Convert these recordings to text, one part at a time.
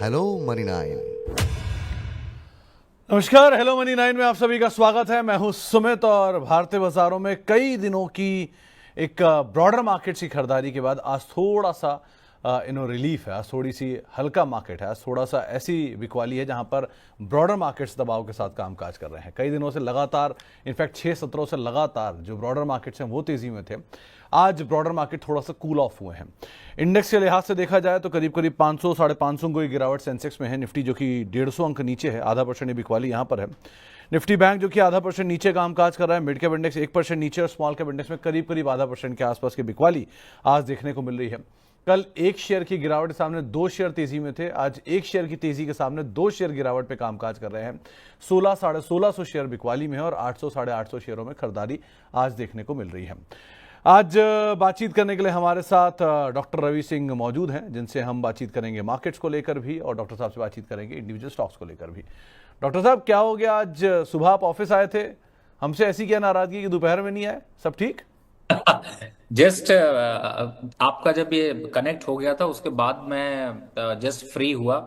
Hello money 9। नमस्कार, hello money 9 में आप सभी का स्वागत है। मैं हूं सुमित और भारतीय बाजारों में कई दिनों की एक ब्रॉडर मार्केट की खरीदारी के बाद आज थोड़ा सा रिलीफ है। आज थोड़ी सी हल्का मार्केट है। आज थोड़ा सा ऐसी बिकवाली है जहां पर ब्रॉडर मार्केट्स दबाव के साथ कामकाज कर रहे हैं। कई दिनों से लगातार, इनफैक्ट 6 सत्रों से लगातार जो ब्रॉडर मार्केट्स हैं वो तेजी में थे। आज ब्रॉडर मार्केट थोड़ा सा कूल ऑफ हुए हैं। इंडेक्स के लिहाज से देखा जाए तो करीब करीब 500 साढ़े 500 की गिरावट सेंसेक्स में है। निफ्टी जो कि 150 अंक नीचे है, आधा % बिकवाली यहां पर है। निफ्टी बैंक जो कि आधा % नीचे कामकाज कर रहा है। मिड कैप इंडेक्स 1% नीचे और स्मॉल कैप इंडेक्स में करीब करीब आधा % के आसपास की बिकवाली आज देखने को मिल रही है। कल एक शेयर की गिरावट के सामने 2 शेयर तेजी में थे। आज एक शेयर की तेजी के सामने 2 शेयर गिरावट पे कामकाज कर रहे हैं। 16 साढ़े 1600 शेयर बिकवाली में है और 800 साढ़े 800 शेयरों में खरीदारी आज देखने को मिल रही है। आज बातचीत करने के लिए हमारे साथ डॉक्टर रवि सिंह मौजूद हैं, जिनसे हम बातचीत करेंगे मार्केट्स को लेकर भी और डॉक्टर साहब से बातचीत करेंगे इंडिविजुअल स्टॉक्स को लेकर भी। डॉक्टर साहब, क्या हो गया? आज सुबह आप ऑफिस आए थे, हमसे ऐसी क्या नाराजगी कि दोपहर में नहीं आए? सब ठीक? जस्ट आपका जब ये कनेक्ट हो गया था उसके बाद मैं जस्ट फ्री हुआ,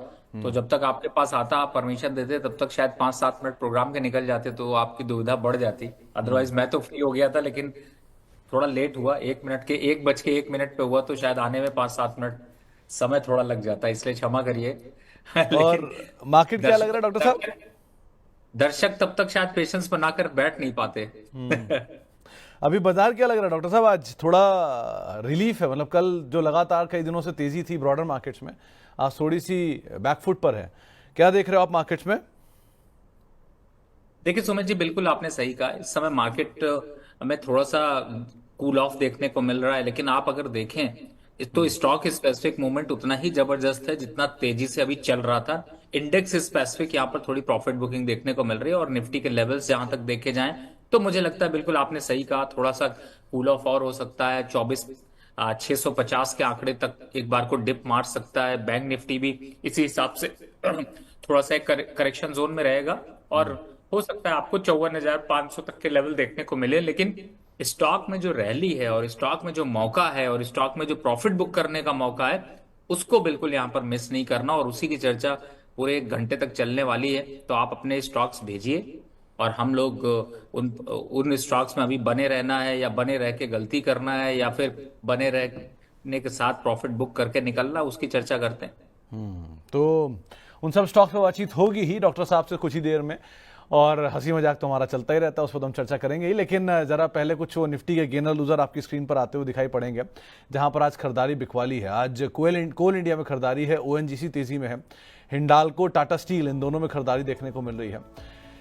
तो जब तक आपके पास आता, आप परमिशन देते, तब तक शायद 5-7 मिनट प्रोग्राम के निकल जाते, तो आपकी दुविधा बढ़ जाती। अदरवाइज मैं तो फ्री हो गया था, लेकिन थोड़ा लेट हुआ। 1 बज के 1 मिनट पे हुआ, तो शायद आने में 5-7 मिनट समय थोड़ा लग जाता, इसलिए क्षमा करिए। और लेकिन मार्केट क्या लग रहा है डॉक्टर साहब? दर्शक तब तक शायद पेशेंस बनाकर बैठ नहीं पाते। अभी बाजार क्या लग रहा है डॉक्टर साहब? आज थोड़ा रिलीफ है, मतलब कल जो लगातार कई दिनों से तेजी थी ब्रॉडर मार्केट्स में, आज थोड़ी सी बैकफुट पर है। क्या देख रहे हो आप मार्केट्स में? देखिए सुमित जी, बिल्कुल आपने सही कहा। इस समय मार्केट में थोड़ा सा कूल ऑफ देखने को मिल रहा है, लेकिन आप अगर देखें तो स्टॉक स्पेसिफिक मूवमेंट उतना ही जबरदस्त है जितना तेजी से अभी चल रहा था। इंडेक्स स्पेसिफिक यहाँ पर थोड़ी प्रॉफिट बुकिंग देखने को मिल रही है, और निफ्टी के लेवल्स जहां तक देखे जाएं तो मुझे लगता है, बिल्कुल आपने सही कहा, थोड़ा सा कूल ऑफ और हो सकता है। 24,650 के आंकड़े तक एक बार को डिप मार सकता है। बैंक निफ्टी भी इसी हिसाब से थोड़ा सा करेक्शन जोन में रहेगा, और हो सकता है आपको 54,500 तक के लेवल देखने को मिले। लेकिन स्टॉक में जो रैली है, और स्टॉक में जो मौका है, और स्टॉक में जो प्रॉफिट बुक करने का मौका है, उसको बिल्कुल यहां पर मिस नहीं करना। और उसी की चर्चा पूरे 1 घंटे तक चलने वाली है। तो आप अपने स्टॉक्स भेजिए, और हम लोग उन स्टॉक्स में अभी बने रहना है, या बने रह के गलती करना है, या फिर बने रहने के साथ प्रॉफिट बुक करके निकलना, उसकी चर्चा करते हैं। तो उन सब स्टॉक्स पर बातचीत होगी ही डॉक्टर साहब से कुछ ही देर में, और हंसी मजाक तो हमारा चलता ही रहता है, उस पर तो हम चर्चा करेंगे ही। लेकिन जरा पहले कुछ वो निफ्टी के गेनर लूजर आपकी स्क्रीन पर आते हुए दिखाई पड़ेंगे, जहां पर आज खरीदारी बिकवाली है। आज कोल इंडिया में खरीदारी है, ओएनजीसी तेजी में है, हिंडाल्को, टाटा स्टील, इन दोनों में खरीदारी देखने को मिल रही है।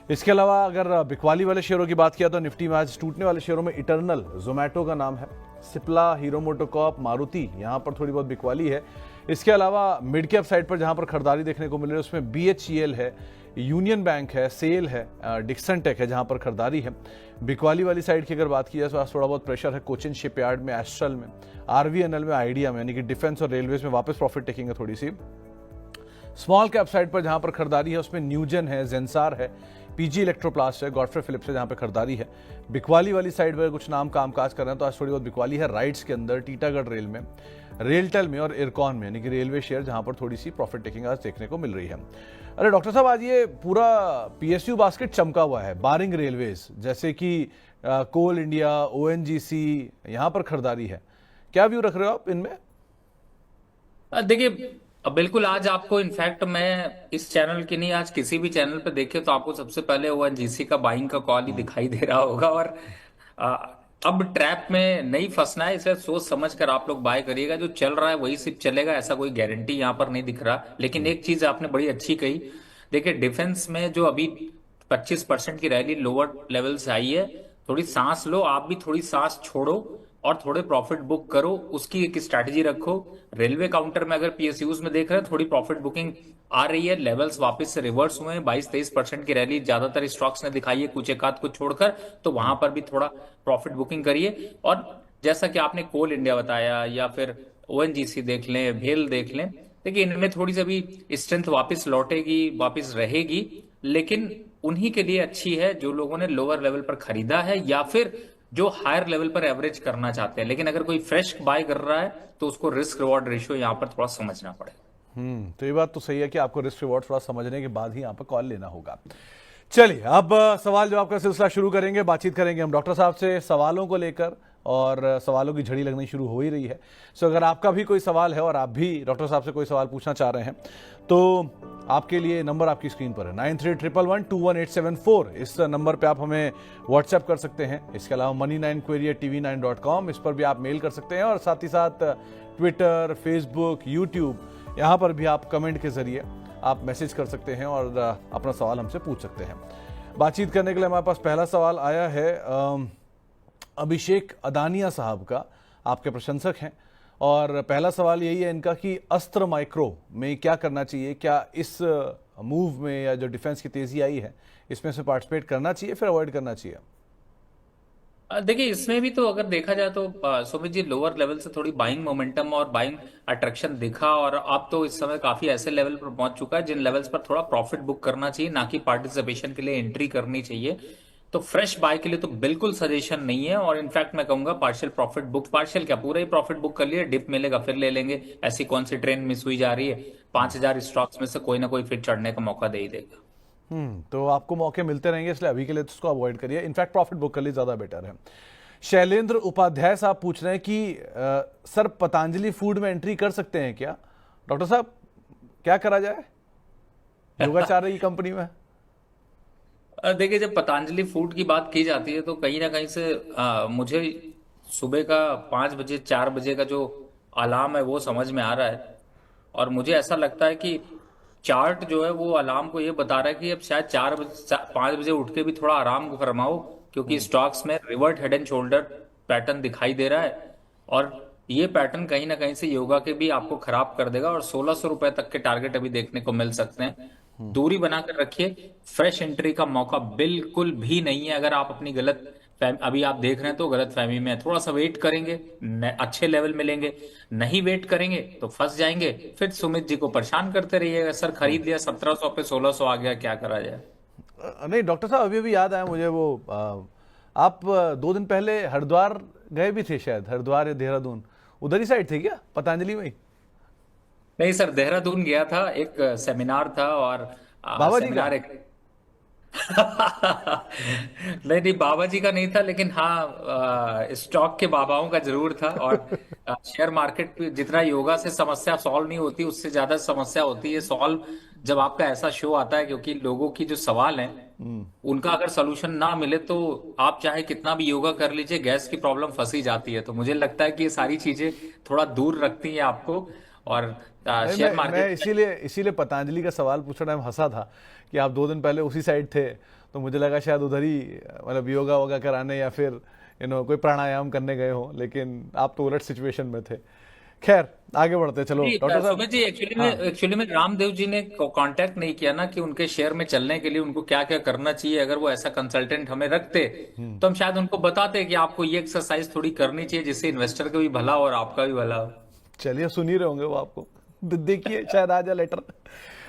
इसके अलावा अगर बिकवाली वाले शेयरों की बात किया तो निफ्टी में आज टूटने वाले शेयरों में इटर्नल, जोमैटो का नाम है, सिप्ला, हीरो मोटोकॉर्प, मारुति, यहां पर थोड़ी बहुत बिकवाली है। इसके अलावा मिड कैप साइड पर जहां पर खरीदारी देखने को मिल रही है उसमें BHEL है, यूनियन बैंक है, सेल है, डिक्सन टेक है, जहां पर खरीदारी है। बिकवाली वाली साइड की अगर बात की जाए तो आज थोड़ा बहुत प्रेशर है कोचिन शिपयार्ड में, एस्ट्रल में, RVNL में, आइडिया में, यानी कि डिफेंस और रेलवेज में वापस प्रॉफिट टेकिंग है थोड़ी सी। स्मॉल कैप साइड पर जहां पर खरीदारी है उसमें न्यूजन है, जेंसार है, PG इलेक्ट्रोप्लास्ट है, गॉडफ्रे फिलिप्स है, जहां पर खरीदारी है। बिकवाली वाली साइड पर कुछ नाम कामकाज कर रहे हैं तो आज थोड़ी बहुत बिकवाली है राइट्स के अंदर, टीटागढ़ रेल में, रेलटेल में और इरकॉन में, यानी कि रेलवे शेयर, जहां पर थोड़ी सी प्रॉफिट टेकिंग आज देखने को मिल रही है। अरे डॉक्टर साहब, आज ये पूरा PSU बास्केट चमका हुआ है, बारिंग रेलवेज, जैसे कि कोल इंडिया, ONGC, यहां पर खरीदारी है। क्या व्यू रख रहे हो आप इनमें? देखिए, अब बिल्कुल आज आपको, इनफैक्ट मैं इस चैनल की नहीं, आज किसी भी चैनल पे देखे तो आपको सबसे पहले ONGC का बाइंग का कॉल ही दिखाई दे रहा होगा। और आ, अब ट्रैप में नहीं फंसना है, इसलिए सोच समझ कर आप लोग बाय करिएगा। जो चल रहा है वही सिर्फ चलेगा, ऐसा कोई गारंटी यहाँ पर नहीं दिख रहा। लेकिन एक चीज आपने बड़ी अच्छी कही। देखिए, डिफेंस में जो अभी 25% की रैली लोअर लेवल से आई है, थोड़ी सांस लो, आप भी थोड़ी सांस छोड़ो और थोड़े प्रॉफिट बुक करो, उसकी एक स्ट्रैटेजी रखो। रेलवे काउंटर में अगर PSUs में देख रहे हैं, थोड़ी प्रॉफिट बुकिंग आ रही है, लेवल्स वापस से रिवर्स हुए हैं। 22-23% की रैली ज्यादातर स्टॉक्स ने दिखाई है, कुछ एक आध को छोड़कर, तो वहां पर भी थोड़ा प्रॉफिट बुकिंग करिए। और जैसा कि आपने कोल इंडिया बताया, या फिर ONGC देख लें, भेल देख लें, देखिए इनमें थोड़ी सी अभी स्ट्रेंथ वापस लौटेगी, वापस रहेगी, लेकिन उन्हीं के लिए अच्छी है जो लोगों ने लोअर लेवल पर खरीदा है, या फिर जो हायर लेवल पर एवरेज करना चाहते हैं। लेकिन अगर कोई फ्रेश बाय कर रहा है तो उसको रिस्क रिवॉर्ड रेशियो यहां पर थोड़ा समझना पड़ेगा। तो ये बात तो सही है कि आपको रिस्क रिवॉर्ड थोड़ा समझने के बाद ही यहाँ पर कॉल लेना होगा। चलिए अब सवाल जवाब का सिलसिला शुरू करेंगे, बातचीत करेंगे हम डॉक्टर साहब से सवालों को लेकर, और सवालों की झड़ी लगनी शुरू हो ही रही है। सो अगर आपका भी कोई सवाल है और आप भी डॉक्टर साहब से कोई सवाल पूछना चाह रहे हैं तो आपके लिए नंबर आपकी स्क्रीन पर है 9311121874। इस नंबर पे आप हमें व्हाट्सएप कर सकते हैं। इसके अलावा money9query@tv9.com, इस पर भी आप मेल कर सकते हैं, और साथ ही साथ ट्विटर, फेसबुक, यूट्यूब, यहाँ पर भी आप कमेंट के जरिए आप मैसेज कर सकते हैं और अपना सवाल हमसे पूछ सकते हैं। बातचीत करने के लिए हमारे पास पहला सवाल आया है अभिषेक अदानिया साहब का, आपके प्रशंसक हैं, और पहला सवाल यही है इनका कि अस्त्र माइक्रो में क्या करना चाहिए, क्या इस मूव में या जो डिफेंस की तेजी आई है इसमें से पार्टिसिपेट करना चाहिए फिर अवॉइड करना चाहिए? देखिए इसमें भी तो अगर देखा जाए तो सुमित जी, लोअर लेवल से थोड़ी बाइंग मोमेंटम और बाइंग अट्रैक्शन दिखा, और अब तो इस समय काफी ऐसे लेवल पर पहुंच चुका है जिन लेवल्स पर थोड़ा प्रॉफिट बुक करना चाहिए, ना कि पार्टिसिपेशन के लिए एंट्री करनी चाहिए। तो फ्रेश बाय के लिए तो बिल्कुल सजेशन नहीं है, और इनफैक्ट मैं कहूंगा पार्शियल प्रॉफिट बुक, पार्शियल क्या पूरा ही प्रॉफिट बुक कर लिए, डिप मिलेगा फिर ले लेंगे। ऐसी कौन सी ट्रेन मिस हुई जा रही है? 5,000 स्टॉक्स में से कोई ना कोई फिर चढ़ने का मौका दे ही देगा। तो आपको मौके मिलते रहेंगे, इसलिए अभी के लिए तो उसको अवॉइड करिए, इनफैक्ट प्रॉफिट बुक कर लिए ज्यादा बेटर है। शैलेंद्र उपाध्याय साहब पूछ रहे हैं कि सर पतंजलि फूड में एंट्री कर सकते हैं क्या? डॉक्टर साहब क्या करा जाए योगाचार्य की कंपनी में? देखिए जब पतंजलि फूड की बात की जाती है तो कहीं ना कहीं से मुझे सुबह का 5 बजे 4 बजे का जो अलार्म है वो समझ में आ रहा है, और मुझे ऐसा लगता है कि चार्ट जो है वो अलार्म को ये बता रहा है कि अब शायद 5 बजे उठ के भी थोड़ा आराम फरमाओ, क्योंकि स्टॉक्स में revert head and shoulder pattern दिखाई दे रहा है, और ये पैटर्न कहीं ना कहीं से योगा के भी आपको खराब कर देगा, और 1600 रुपए तक के टारगेट अभी देखने को मिल सकते हैं। दूरी बनाकर रखिए, फ्रेश एंट्री का मौका बिल्कुल भी नहीं है। अगर आप अपनी अभी आप देख रहे हैं तो गलत फहमी में है, थोड़ा सा वेट करेंगे, अच्छे लेवल मिलेंगे, नहीं वेट करेंगे तो फंस जाएंगे, फिर सुमित जी को परेशान करते रहिएगा, सर खरीद लिया 1700 पे 1600 आ गया, क्या करा जाए। नहीं डॉक्टर साहब, अभी अभी याद आया मुझे वो आप 2 दिन पहले हरिद्वार गए भी थे शायद, हरिद्वार या देहरादून, उधर ही साइड थे क्या, पतंजलि में ही? नहीं सर, देहरादून गया था, एक सेमिनार था, और बाबा जी का? सेमिनार एक नहीं नहीं, बाबा जी का नहीं था, लेकिन हाँ स्टॉक के बाबाओं का जरूर था। और शेयर मार्केट पे जितना योगा से समस्या सॉल्व नहीं होती, उससे ज्यादा समस्या होती है सॉल्व जब आपका ऐसा शो आता है, क्योंकि लोगों की जो सवाल है उनका अगर सोल्यूशन ना मिले तो आप चाहे कितना भी योगा कर लीजिए, गैस की प्रॉब्लम फंसी जाती है। तो मुझे लगता है कि ये सारी चीजें थोड़ा दूर रखती हैं आपको, और नहीं, शेयर मैं मार्केट इसीलिए पतंजलि का सवाल पूछने में हंसा था कि आप 2 दिन पहले उसी साइड थे, तो मुझे लगा शायद उधर ही मतलब योगा वोगा कराने या फिर कोई प्राणायाम करने गए हो, लेकिन आप तो उलट सिचुएशन में थे। खैर आगे बढ़ते, चलो डॉक्टर साहब। सुमित जी, एक्चुअली में रामदेव जी ने कांटेक्ट नहीं किया ना कि उनके शेयर में चलने के लिए उनको क्या क्या करना चाहिए। अगर वो ऐसा कंसल्टेंट हमें रखते तो हम शायद उनको बताते कि आपको ये एक्सरसाइज थोड़ी करनी चाहिए, जिससे इन्वेस्टर का भी भला हो और आपका भी भला हो। चलिए सुन ही रहे होंगे वो आपको, देखिए शायद आ जाए लेटर।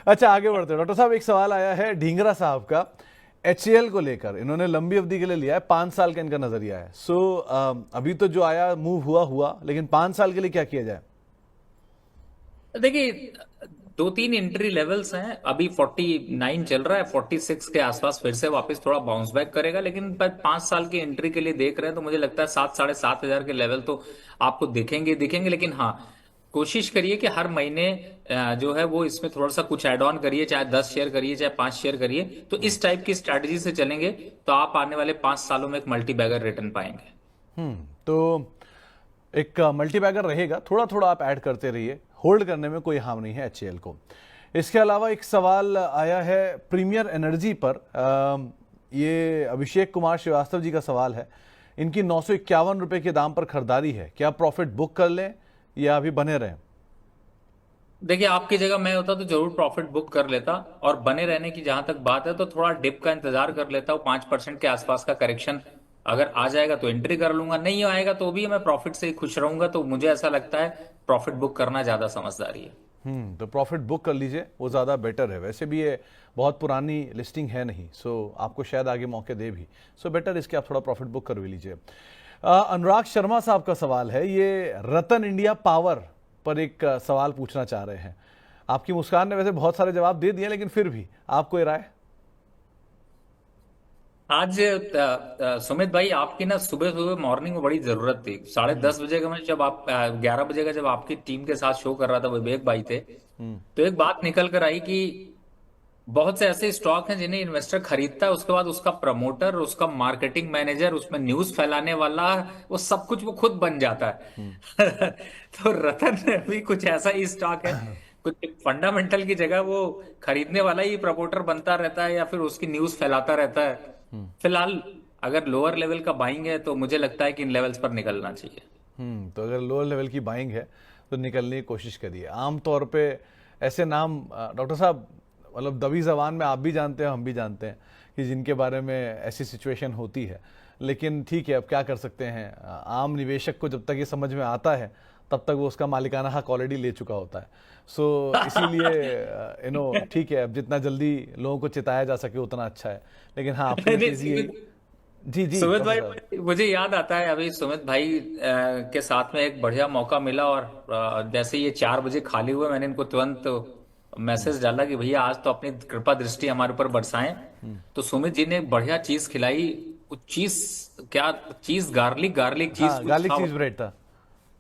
अच्छा आगे बढ़ते हैं डॉक्टर साहब, एक सवाल आया है ढींगरा साहब का HCL को लेकर। इन्होंने लंबी अवधि के लिए लिया है, 5 साल का इनका नजरिया है। सो अभी तो जो आया मूव हुआ, लेकिन 5 साल के लिए क्या किया जाए? देखिए 2-3 एंट्री लेवल्स हैं, अभी 49 चल रहा है, 46 के आसपास फिर से वापस थोड़ा बाउंस बैक करेगा, लेकिन 5 साल की एंट्री के लिए देख रहे हैं तो मुझे लगता है 7-7.5 हजार के लेवल तो आपको दिखेंगे। लेकिन हाँ, कोशिश करिए कि हर महीने जो है वो इसमें थोड़ा सा कुछ ऐड ऑन करिए, चाहे 10 शेयर करिए चाहे 5 शेयर करिए। तो इस टाइप की स्ट्रैटेजी से चलेंगे तो आप आने वाले 5 सालों में एक मल्टी बैगर रिटर्न पाएंगे। तो एक मल्टी बैगर रहेगा, थोड़ा थोड़ा आप ऐड करते रहिए, होल्ड करने में कोई हार्म नहीं है HCL को। इसके अलावा एक सवाल आया है प्रीमियर एनर्जी पर, ये अभिषेक कुमार श्रीवास्तव जी का सवाल है। इनकी 951 रुपए के दाम पर खरीदारी है, क्या प्रॉफिट बुक कर लें या अभी बने रहें? देखिए आपकी जगह मैं होता तो जरूर प्रॉफिट बुक कर लेता, और बने रहने की जहां तक बात है तो थोड़ा डिप का इंतजार कर लेता हूँ। 5% के आसपास का करेक्शन अगर आ जाएगा तो एंट्री कर लूंगा, नहीं आएगा तो भी मैं प्रॉफिट से ही खुश रहूंगा। तो मुझे ऐसा लगता है प्रॉफिट बुक करना ज्यादा समझदारी है। तो प्रॉफिट बुक कर लीजिए, वो ज़्यादा बेटर है। वैसे भी ये बहुत पुरानी लिस्टिंग है नहीं, सो आपको शायद आगे मौके दे भी, सो बेटर इसके आप थोड़ा प्रॉफिट बुक कर भी लीजिए। अनुराग शर्मा साहब का सवाल है, ये रतन इंडिया पावर पर एक सवाल पूछना चाह रहे हैं। आपकी मुस्कान ने वैसे बहुत सारे जवाब दे दिए, लेकिन फिर भी आपको ये राय? आज सुमित भाई, आपकी ना सुबह सुबह मॉर्निंग में बड़ी जरूरत थी। 10:30 बजे का मैं जब आप 11 बजे का जब आपकी टीम के साथ शो कर रहा था, विवेक भाई थे, तो एक बात निकल कर आई कि बहुत से ऐसे स्टॉक हैं जिन्हें इन्वेस्टर खरीदता है, उसके बाद उसका प्रमोटर, उसका मार्केटिंग मैनेजर, उसमें न्यूज फैलाने वाला, वो सब कुछ वो खुद बन जाता है। तो रतन भी कुछ ऐसा ही स्टॉक है, कुछ फंडामेंटल की जगह वो खरीदने वाला ही प्रमोटर बनता रहता है या फिर उसकी न्यूज फैलाता रहता है। फिलहाल अगर लोअर लेवल का बाइंग है तो मुझे लगता है कि इन लेवल्स पर निकलना चाहिए। तो अगर लोअर लेवल की बाइंग है तो निकलने की कोशिश करिए। आमतौर पे ऐसे नाम डॉक्टर साहब, मतलब दबी जबान में आप भी जानते हैं, हम भी जानते हैं कि जिनके बारे में ऐसी सिचुएशन होती है, लेकिन ठीक है, अब क्या कर सकते हैं। आम निवेशक को जब तक ये समझ में आता है तब तक वो उसका मालिकाना हक ऑलरेडी ले चुका होता है। सो इसीलिए ठीक है, अब जितना जल्दी लोगों को चिताया जा सके उतना अच्छा है। लेकिन हाँ, आपकी नहीं, चीज ये। जी जी सुमित डॉक्टर भाई, साहब। मुझे याद आता है अभी सुमित भाई के साथ में एक बढ़िया मौका मिला, और जैसे ये 4 बजे खाली हुए, मैंने इनको तुरंत मैसेज डाला कि भैया आज तो अपनी कृपा दृष्टि हमारे ऊपर बरसाएं। तो सुमित जी ने एक बढ़िया चीज खिलाई। वो चीज, क्या चीज, गार्लिक गार्लिक चीज हाँ, कुछ गार्लिक था, चीज ब्रेड था।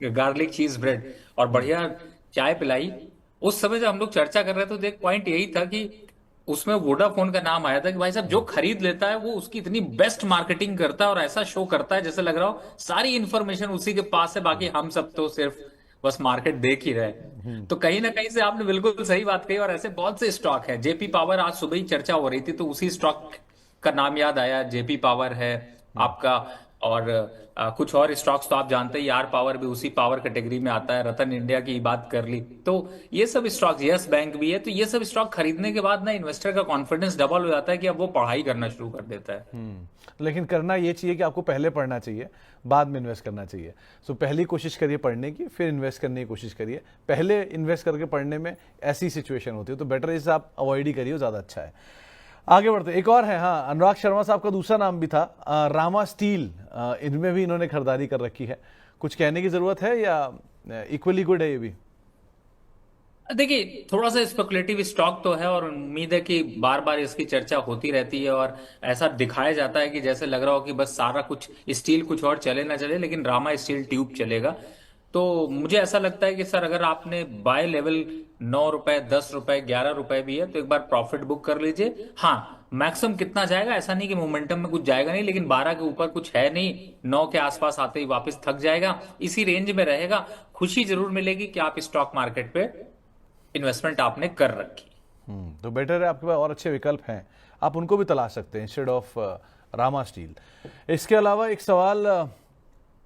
गार्लिक चीज ब्रेड, और बढ़िया चाय पिलाई। उस समय जब हम लोग चर्चा कर रहे थे तो एक पॉइंट यही था कि उसमें वोडाफोन का नाम आया था कि भाई साहब, जो खरीद लेता है वो उसकी इतनी बेस्ट मार्केटिंग करता है और ऐसा शो करता है जैसे लग रहा हो सारी इंफॉर्मेशन उसी के पास है, बाकी हम सब तो सिर्फ बस मार्केट देख ही रहे। तो कहीं ना कहीं से आपने बिल्कुल सही बात कही, और ऐसे बहुत से स्टॉक है। जेपी पावर, आज सुबह ही चर्चा हो रही थी तो उसी स्टॉक का नाम याद आया। जेपी पावर है आपका, और कुछ और स्टॉक्स तो आप जानते ही, आर पावर भी उसी पावर कैटेगरी में आता है। रतन इंडिया की बात कर ली, तो ये सब स्टॉक्स, यस बैंक भी है, तो ये सब स्टॉक खरीदने के बाद ना इन्वेस्टर का कॉन्फिडेंस डबल हो जाता है कि अब वो पढ़ाई करना शुरू कर देता है। लेकिन करना ये चाहिए कि आपको पहले पढ़ना चाहिए, बाद में इन्वेस्ट करना चाहिए। सो पहली कोशिश करिए पढ़ने की, फिर इन्वेस्ट करने की कोशिश करिए। पहले इन्वेस्ट करके पढ़ने में ऐसी सिचुएशन होती है, तो बेटर इसे आप अवॉइड ही करिए, ज़्यादा अच्छा है। आगे बढ़ते, एक और है। हाँ, अनुराग शर्मा साहब का दूसरा नाम भी था, रामा स्टील। इनमें भी इन्होंने खरीदारी कर रखी है। कुछ कहने की जरूरत है या इक्वली गुड है ये भी? देखिए, थोड़ा सा स्पेकुलेटिव स्टॉक तो है, और उम्मीद है कि बार बार इसकी चर्चा होती रहती है, और ऐसा दिखाया जाता है कि जैसे लग रहा हो कि बस सारा कुछ स्टील, कुछ और चले ना चले लेकिन रामा स्टील ट्यूब चलेगा। तो मुझे ऐसा लगता है कि सर, अगर आपने बाय लेवल 9 रुपए, 10 रुपए, 11 रुपए भी है तो एक बार प्रॉफिट बुक कर लीजिए। हाँ, मैक्सिमम कितना जाएगा ऐसा नहीं कि मोमेंटम में कुछ जाएगा नहीं, लेकिन 12 के ऊपर कुछ है नहीं, 9 के आसपास आते ही वापस थक जाएगा, इसी रेंज में रहेगा। खुशी जरूर मिलेगी कि आप स्टॉक मार्केट पे इन्वेस्टमेंट आपने कर रखी। तो बेटर है, आपके पास और अच्छे विकल्प हैं, आप उनको भी तलाश सकते हैं इंस्टेड ऑफ रामा स्टील। इसके अलावा एक सवाल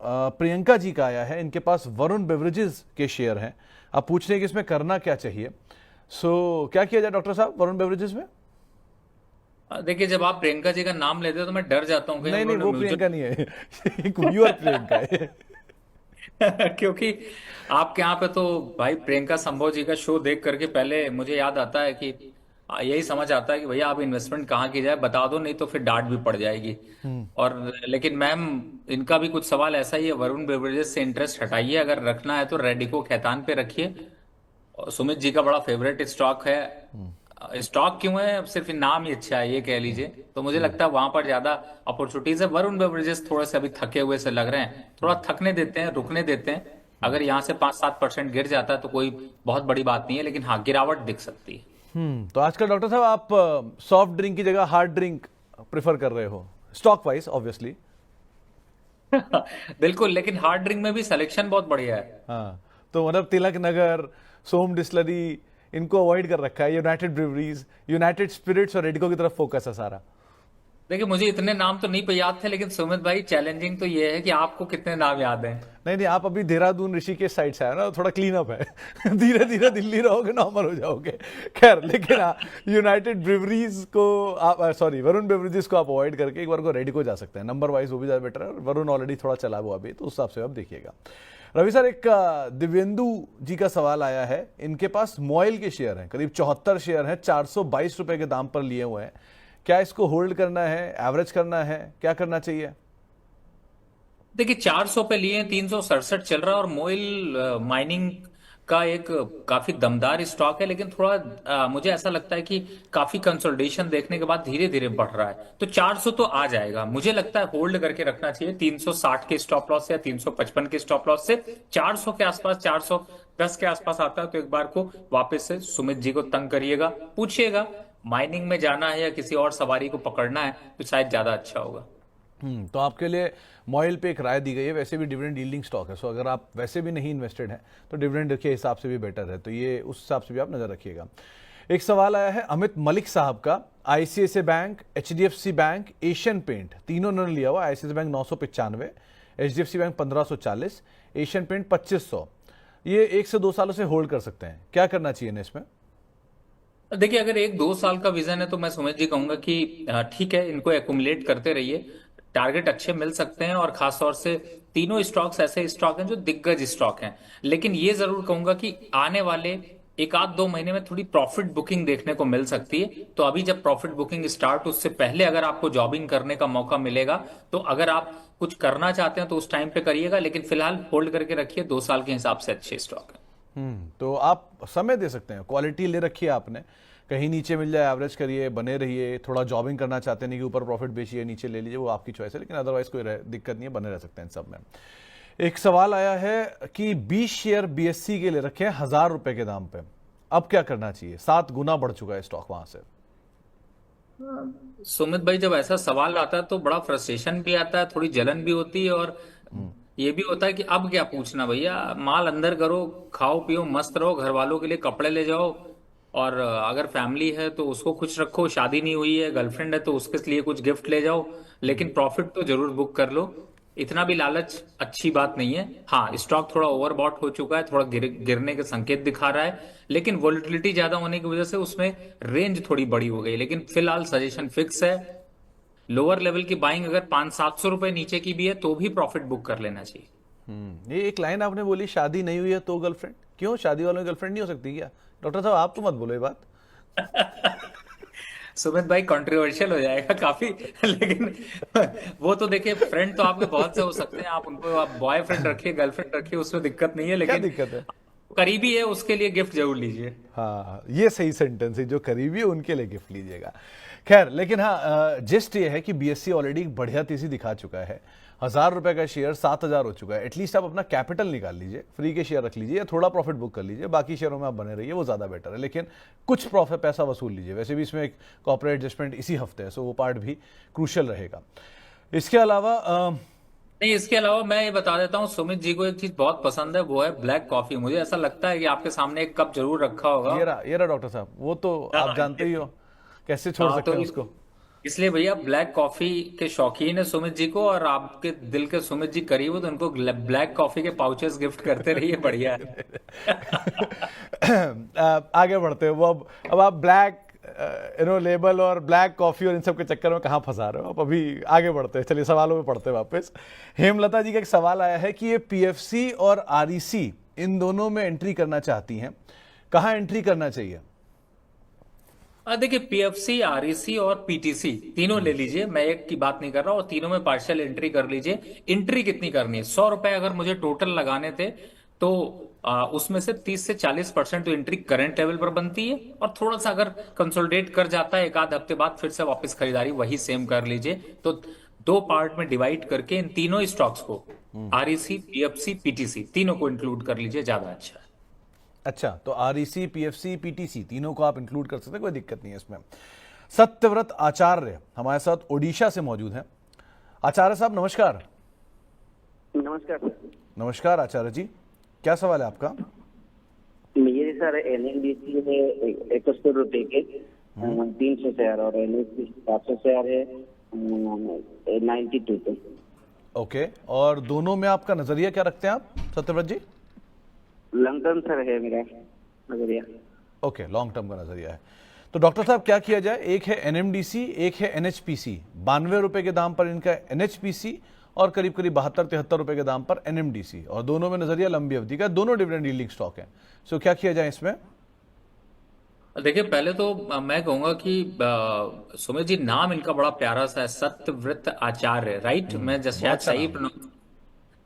प्रियंका जी का आया है। इनके पास वरुण बेवरेजेस के शेयर हैं। आप पूछ रहे हैं कि इसमें करना क्या चाहिए। सो क्या किया जाए डॉक्टर साहब वरुण बेवरेजेस में? देखिए, जब आप प्रियंका जी का नाम लेते हो तो मैं डर जाता हूँ कहीं नहीं नहीं, उन्होंने वो म्यूचुअल प्रियंका नहीं है। एक व्यूअर प्रियंका है। क्योंकि आपके यहाँ पे तो भाई प्रियंका संभव जी का शो देख करके पहले मुझे याद आता है कि यही समझ आता है कि भैया आप इन्वेस्टमेंट कहाँ की जाए बता दो, नहीं तो फिर डांट भी पड़ जाएगी। और लेकिन मैम, इनका भी कुछ सवाल ऐसा ही है, वरुण बेवरेजेस से इंटरेस्ट हटाइए, अगर रखना है तो रेडिको खैतान पे रखिए। और सुमित जी का बड़ा फेवरेट स्टॉक है। स्टॉक क्यों है, अब सिर्फ नाम ही अच्छा है ये कह लीजिए, तो मुझे लगता है वहां पर ज्यादा अपॉर्चुनिटीज है। वरुण बेवरेजेस थोड़े से अभी थके हुए से लग रहे हैं, थोड़ा थकने देते हैं, रुकने देते हैं। अगर यहाँ से 5-7% गिर जाता है तो कोई बहुत बड़ी बात नहीं है, लेकिन हाँ, गिरावट दिख सकती है। तो आजकल डॉक्टर साहब आप सॉफ्ट ड्रिंक की जगह हार्ड ड्रिंक प्रेफर कर रहे हो, स्टॉक वाइज ऑब्वियसली। बिल्कुल, लेकिन हार्ड ड्रिंक में भी सिलेक्शन बहुत बढ़िया है। हाँ, तो मतलब तिलक नगर, सोम डिस्लरी, इनको अवॉइड कर रखा है। यूनाइटेड ब्रिवरीज, यूनाइटेड स्पिरिट्स और रेडिको की तरफ फोकस है सारा। देखिए, मुझे इतने नाम तो नहीं पे याद थे, लेकिन सुमित भाई, चैलेंजिंग तो ये है कि आपको कितने नाम याद हैं। नहीं नहीं, आप अभी देहरादून ऋषिकेश साइड से आए ना, थोड़ा क्लीन अप है। धीरे धीरे दिल्ली रहोगे नॉर्मल हो जाओगे। खैर, लेकिन यूनाइटेड ब्रिवरीज को आप, सॉरी, वरुण बेवरेजेस को आप अवॉइड करके एक बार को रेडिको जा सकते हैं, नंबर वाइज वो भी ज्यादा बेटर है। वरुण ऑलरेडी थोड़ा चला हुआ अभी, तो उस हिसाब से आप देखिएगा। रवि सर, एक दिव्येंदु जी का सवाल आया है। इनके पास मोइल के शेयर हैं, करीब 74 शेयर हैं, 422 रुपए के दाम पर लिए हुए हैं। क्या इसको होल्ड करना है, एवरेज करना है, क्या करना चाहिए? देखिए, 400 पे लिए, 367 चल रहा है, और मोइल माइनिंग का एक काफी दमदार स्टॉक है, लेकिन थोड़ा मुझे ऐसा लगता है कि काफी कंसोलिडेशन देखने के बाद धीरे धीरे बढ़ रहा है। तो 400 तो आ जाएगा, मुझे लगता है होल्ड करके रखना चाहिए 360 के स्टॉप लॉस से या 355 के स्टॉप लॉस से। 400 के आसपास, 410 के आसपास आता है तो एक बार को वापस से सुमित जी को तंग करिएगा, पूछिएगा माइनिंग में जाना है या किसी और सवारी को पकड़ना है, तो शायद ज्यादा अच्छा होगा। तो आपके लिए मॉइल पे एक राय दी गई है, वैसे भी डिविडेंड यील्डिंग स्टॉक है, सो अगर आप वैसे भी नहीं इन्वेस्टेड हैं तो डिविडेंड के हिसाब से भी बेटर है, तो ये उस हिसाब से भी आप नजर रखिएगा। एक सवाल आया है अमित मलिक साहब का, ICICI bank, HDFC bank, Asian Paint तीनों ने लिया हुआ। ICICI bank 995, HDFC bank 1540, Asian Paint 2500। ये 1 से 2 सालों से होल्ड कर सकते हैं, क्या करना चाहिए इन्हें इसमें? देखिए, अगर 1-2 साल का विजन है तो मैं सुमित जी कहूंगा कि ठीक है, इनको एक्युमुलेट करते रहिए, टारगेट अच्छे मिल सकते हैं। और खास तौर से तीनों स्टॉक्स ऐसे स्टॉक हैं जो दिग्गज स्टॉक हैं। लेकिन ये जरूर कहूंगा कि आने वाले 1-2 महीने में थोड़ी प्रॉफिट बुकिंग देखने को मिल सकती है। तो अभी जब प्रॉफिट बुकिंग स्टार्ट, उससे पहले अगर आपको जॉबिंग करने का मौका मिलेगा, तो अगर आप कुछ करना चाहते हैं तो उस टाइम पे करिएगा, लेकिन फिलहाल होल्ड करके रखिए, 2 साल के हिसाब से अच्छे स्टॉक है। तो आप समय दे सकते हैं, क्वालिटी ले रखी है आपने, कहीं नीचे मिल जाए एवरेज करिए, बने रहिए। थोड़ा जॉबिंग करना चाहते नहीं कि ऊपर प्रॉफिट बेचिए नीचे ले लीजिए, वो आपकी चॉइस है, लेकिन अदरवाइज कोई दिक्कत नहीं है, बने रह सकते हैं सब में। एक सवाल आया है कि 20 शेयर बीएससी के ले रखे हैं 1000 रुपए के दाम पे, अब क्या करना चाहिए? 7 गुना बढ़ चुका है स्टॉक वहां से। सुमित भाई, जब ऐसा सवाल आता है तो बड़ा फ्रस्ट्रेशन भी आता है, थोड़ी जलन भी होती है, और ये भी होता है कि अब क्या पूछना भैया, माल अंदर करो, खाओ पियो मस्त रहो, घर वालों के लिए कपड़े ले जाओ, और अगर फैमिली है तो उसको खुश रखो, शादी नहीं हुई है, गर्लफ्रेंड है तो उसके लिए कुछ गिफ्ट ले जाओ, लेकिन प्रॉफिट तो जरूर बुक कर लो। इतना भी लालच अच्छी बात नहीं है। हाँ, स्टॉक थोड़ा ओवरबॉट हो चुका है, थोड़ा गिरने के संकेत दिखा रहा है, लेकिन वोलेटिलिटी ज्यादा होने की वजह से उसमें रेंज थोड़ी बड़ी हो गई। लेकिन फिलहाल सजेशन फिक्स है, लोअर लेवल की बाइंग अगर 500-700 रुपए नीचे की भी है तो भी प्रॉफिट बुक कर लेना चाहिए। ये एक लाइन आपने बोली, शादी नहीं हुई है तो गर्लफ्रेंड, क्यों शादी वालों की गर्लफ्रेंड नहीं हो सकती क्या? डॉक्टर साहब आप तो मत बोलो ये बात। सुमित भाई, कंट्रोवर्शियल हो जाएगा काफी, लेकिन वो तो देखिए, फ्रेंड तो आपके बहुत से हो सकते हैं, आप उनको आप बॉयफ्रेंड रखिए, गर्लफ्रेंड रखिए, उसमें दिक्कत नहीं है, क्या लेकिन दिक्कत है? करीबी है उसके लिए गिफ्ट जरूर लीजिए। हाँ, ये सही सेंटेंस है, जो करीबी है उनके लिए गिफ्ट लीजिएगा। खैर, लेकिन हाँ, जिस्ट ये है कि बीएससी ऑलरेडी बढ़िया तेजी दिखा चुका है। 1000 रुपए का शेयर 7000 हो चुका है। एटलीस्ट आप अपना कैपिटल निकाल लीजिए, फ्री के शेयर रख लीजिए या थोड़ा प्रॉफिट बुक कर लीजिए, बाकी शेयरों में आप बने रहिए, वो ज्यादा बेटर है। लेकिन कुछ प्रॉफिट पैसा वसूल लीजिए, वैसे भी इसमें एक कॉर्पोरेट एडजस्टमेंट इसी हफ्ते है, सो वो पार्ट भी क्रूशियल रहेगा। इसके अलावा नहीं, इसके अलावा मैं ये बता देता हूँ, सुमित जी को एक चीज बहुत पसंद है, वो है ब्लैक कॉफी। मुझे ऐसा लगता है कि आपके सामने एक कप जरूर रखा होगा। ये रहा डॉक्टर साहब, वो तो आप जानते ही हो, कैसे छोड़ हाँ, सकते तो हैं उसको। इसलिए भैया, ब्लैक कॉफी के शौकीन है सुमित जी को, और आपके दिल के सुमित जी करीब हो, तो उनको ब्लैक कॉफी के पाउचेस गिफ्ट करते रहिए, बढ़िया है। आगे बढ़ते हैं। वो अब आप ब्लैक लेबल और ब्लैक कॉफी और इन सब के चक्कर में कहाँ फंसा रहे हो आप? अभी आगे बढ़ते हैं, चलिए सवालों में पढ़ते हैं वापस। हेमलता जी का एक सवाल आया है कि ये पीएफसी और आरईसी इन दोनों में एंट्री करना चाहती हैं, कहाँ एंट्री करना चाहिए? देखिए, पीएफसी, आरईसी और पीटीसी तीनों ले लीजिए, मैं एक की बात नहीं कर रहा, और तीनों में पार्शियल एंट्री कर लीजिए। एंट्री कितनी करनी है? 100 रुपए अगर मुझे टोटल लगाने थे तो उसमें से 30 से 40% तो एंट्री करंट लेवल पर बनती है, और थोड़ा सा अगर कंसोलिडेट कर जाता है 1-आध हफ्ते बाद, फिर से वापस खरीदारी वही सेम कर लीजिए। तो 2 पार्ट में डिवाइड करके इन तीनों स्टॉक्स को, आरईसी, पीएफसी, पीटीसी, तीनों को इंक्लूड कर लीजिए, ज्यादा अच्छा है। अच्छा, तो आरईसी, पीएफसी, पीटीसी तीनों को आप इंक्लूड कर सकते हैं, कोई दिक्कत नहीं है इसमें। सत्यव्रत आचार्य हमारे साथ ओडिशा से मौजूद हैं। आचार्य साहब नमस्कार। नमस्कार सर। नमस्कार आचार्य जी, क्या सवाल है आपका? मेरे सर एनएनडीसी है 71 रुपए के 300 शेयर, और एनएससी 700 शेयर है 92 पे। ओके, और दोनों में आपका नजरिया क्या रखते हैं आप सत्यव्रत जी? लॉन्ग टर्म सर है मेरा नजरिया। ओके, लॉन्ग टर्म का नजरिया है। तो डॉक्टर साहब क्या किया जाए? एक है एनएमडीसी, एक है एनएचपीसी। 92 रुपए के दाम पर इनका एनएचपीसी और करीब करीब 72-73 रुपए के दाम पर एनएमडीसी, और दोनों में नजरिया लंबी अवधि का, दोनों डिविडेंड यील्डिंग स्टॉक है। सो क्या किया जाए इसमें? देखिए, पहले तो मैं कहूंगा कि सुमित जी, नाम इनका बड़ा प्यारा सा है, सत्यव्रत आचार्य, राइट? मैं जस्ट शायद बहुत अच्छा सही नाम है। pronounce-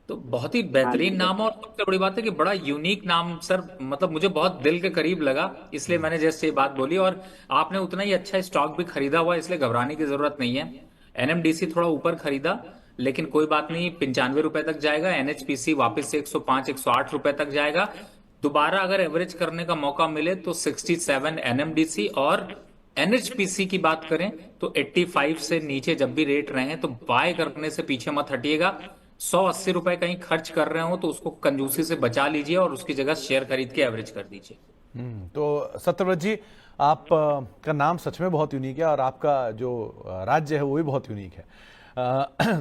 तो बहुत ही हाँ जी बेहतरीन सर। नाम, और सबसे बड़ी बात है कि बड़ा यूनिक नाम सर, मतलब मुझे बहुत दिल के करीब लगा, इसलिए मैंने जैसे ये बात बोली। और आपने उतना ही अच्छा स्टॉक भी खरीदा हुआ है, इसलिए घबराने की जरूरत नहीं है। एनएमडीसी थोड़ा ऊपर खरीदा, लेकिन कोई बात नहीं, 95 रुपए तक जाएगा। एनएचपीसी वापस से 105 108 रुपए तक जाएगा। दोबारा अगर एवरेज करने का मौका मिले तो 67 एनएमडीसी, और एनएचपीसी की बात करें तो 85 से नीचे जब भी रेट रहे तो बाय करने से पीछे मत हटिएगा। 180 रुपए कहीं खर्च कर रहे हो तो उसको कंजूसी से बचा लीजिए और उसकी जगह शेयर खरीद के एवरेज कर दीजिए। तो सत्यव्रत जी, आप का नाम सच में बहुत यूनिक है और आपका जो राज्य है वो भी बहुत यूनिक है।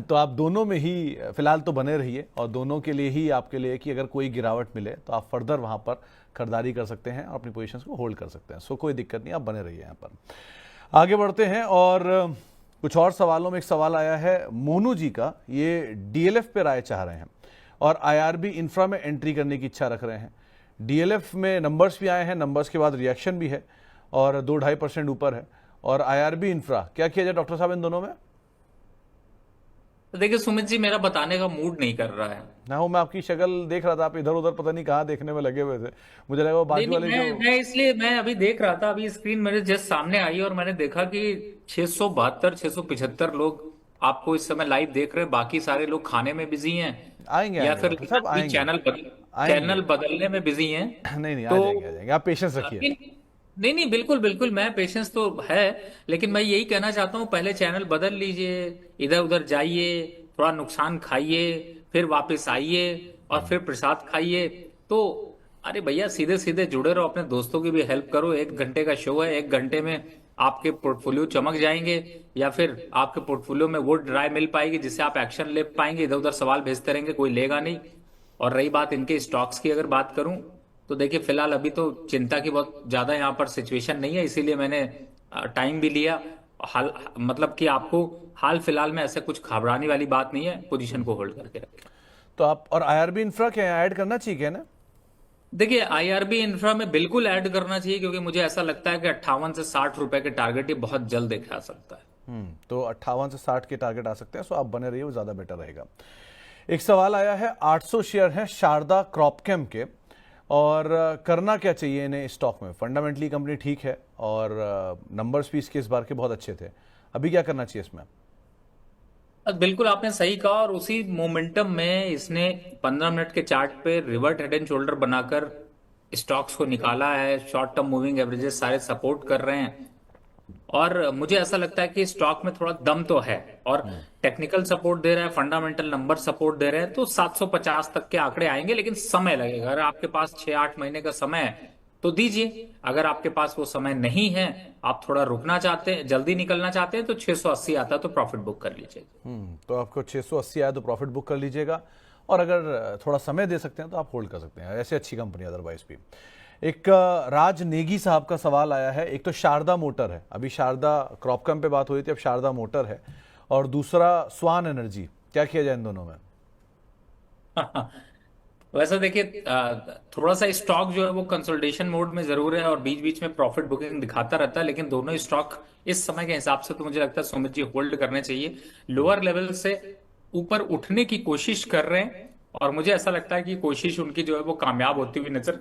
तो आप दोनों में ही फिलहाल तो बने रहिए, और दोनों के लिए ही आपके लिए कि अगर कोई गिरावट मिले तो आप फर्दर वहां पर खरीदारी कर सकते हैं और अपनी पोजीशंस को होल्ड कर सकते हैं। सो कोई दिक्कत नहीं, आप बने रहिए यहाँ पर। आगे बढ़ते हैं और कुछ और सवालों में एक सवाल आया है मोनू जी का। ये डीएलएफ पे राय चाह रहे हैं और आईआरबी इंफ्रा में एंट्री करने की इच्छा रख रहे हैं। डीएलएफ में नंबर्स भी आए हैं, नंबर्स के बाद रिएक्शन भी है और 2-2.5% ऊपर है। और आईआरबी इंफ्रा, क्या किया जाए डॉक्टर साहब इन दोनों में? तो देखिए सुमित जी, मेरा बताने का मूड नहीं कर रहा है। ना हो, मैं आपकी शक्ल देख रहा था, आप इधर उधर पता नहीं कहाँ देखने में लगे हुए थे। मुझे लगा वो नहीं बाजू नहीं, वाले मैं जो। मैं इसलिए मैं अभी देख रहा था, अभी स्क्रीन मेरे जस्ट सामने आई और मैंने देखा कि 672 675 लोग आपको इस समय लाइव देख रहे हैं। बाकी सारे लोग खाने में बिजी हैं, आएंगे या आएंगे फिर डॉक्टर साहब, आएंगे चैनल आएंगे। बदलने में बिजी हैं। नहीं नहीं, आ तो जाएंगे आ जाएंगे, आप पेशेंस रखिए। नहीं नहीं नहीं, बिल्कुल बिल्कुल, मैं पेशेंस तो है, लेकिन मैं यही कहना चाहता हूँ, पहले चैनल बदल लीजिए, इधर उधर जाइए, थोड़ा नुकसान खाइए, फिर वापस आइए और फिर प्रसाद खाइए। तो अरे भैया, सीधे सीधे जुड़े रहो, अपने दोस्तों की भी हेल्प करो। 1 घंटे का शो है, 1 घंटे में आपके पोर्टफोलियो चमक जाएंगे, या फिर आपके पोर्टफोलियो में वो राय मिल पाएगी जिससे आप एक्शन ले पाएंगे। इधर उधर सवाल भेजते रहेंगे, कोई लेगा नहीं। और रही बात इनके स्टॉक्स की, अगर बात करूं तो देखिए फिलहाल अभी तो चिंता की बहुत ज्यादा यहाँ पर सिचुएशन नहीं है, इसीलिए मैंने टाइम भी लिया। हाल मतलब कि आपको हाल फिलहाल में ऐसा कुछ घबराने वाली बात नहीं है, पोजीशन को होल्ड करके रखें। तो आप और आईआरबी इंफ्रा क्या ऐड करना चाहिए क्या ना? देखिए आईआरबी इंफ्रा में बिल्कुल ऐड करना चाहिए, क्योंकि मुझे ऐसा लगता है कि 58 से 60 रुपए के टारगेट ये बहुत जल्द दिखा सकता है। तो 58 से 60 के टारगेट आ सकते हैं, सो आप बने रहिए, वो ज्यादा बेटर रहेगा। एक सवाल आया है, 800 शेयर है शारदा क्रॉपकेम के, और करना क्या चाहिए इन्हें स्टॉक में? फंडामेंटली कंपनी ठीक है और नंबर्स भी इसके इस बार के बहुत अच्छे थे, अभी क्या करना चाहिए इसमें? बिल्कुल आपने सही कहा, और उसी मोमेंटम में इसने 15 मिनट के चार्ट पे रिवर्ट हेड एंड शोल्डर बनाकर स्टॉक्स को निकाला है। शॉर्ट टर्म मूविंग एवरेजेस सारे सपोर्ट कर रहे हैं, और मुझे ऐसा लगता है कि स्टॉक में थोड़ा दम तो है, और टेक्निकल सपोर्ट दे रहा है, फंडामेंटल नंबर सपोर्ट दे रहे हैं। तो 750 तक के आंकड़े आएंगे, लेकिन समय लगेगा। अगर आपके पास 6-8 महीने का समय है तो दीजिए, अगर आपके पास वो समय नहीं है, आप थोड़ा रुकना चाहते हैं, जल्दी निकलना चाहते हैं, तो 680 आता है तो प्रॉफिट बुक कर लीजिए। तो आपको 680 आया तो प्रॉफिट बुक कर लीजिएगा, और अगर थोड़ा समय दे सकते हैं तो आप होल्ड कर सकते हैं, ऐसे अच्छी कंपनी अदरवाइज भी। एक राज नेगी साहब का सवाल आया है, एक तो शारदा मोटर है, अभी शारदा क्रॉपकम पे बात हुई थी, अब शारदा मोटर है, और दूसरा स्वान एनर्जी, क्या किया जाए इन दोनों में? वैसे देखिए, थोड़ा सा स्टॉक जो है वो कंसोलिडेशन मोड में जरूर है, और बीच बीच में प्रॉफिट बुकिंग दिखाता रहता है, लेकिन दोनों स्टॉक इस समय के हिसाब से तो मुझे लगता है सुमित जी होल्ड करने चाहिए। लोअर लेवल से ऊपर उठने की कोशिश कर रहे हैं, और मुझे ऐसा लगता है कि कोशिश उनकी जो है वो कामयाब होती हुई नजर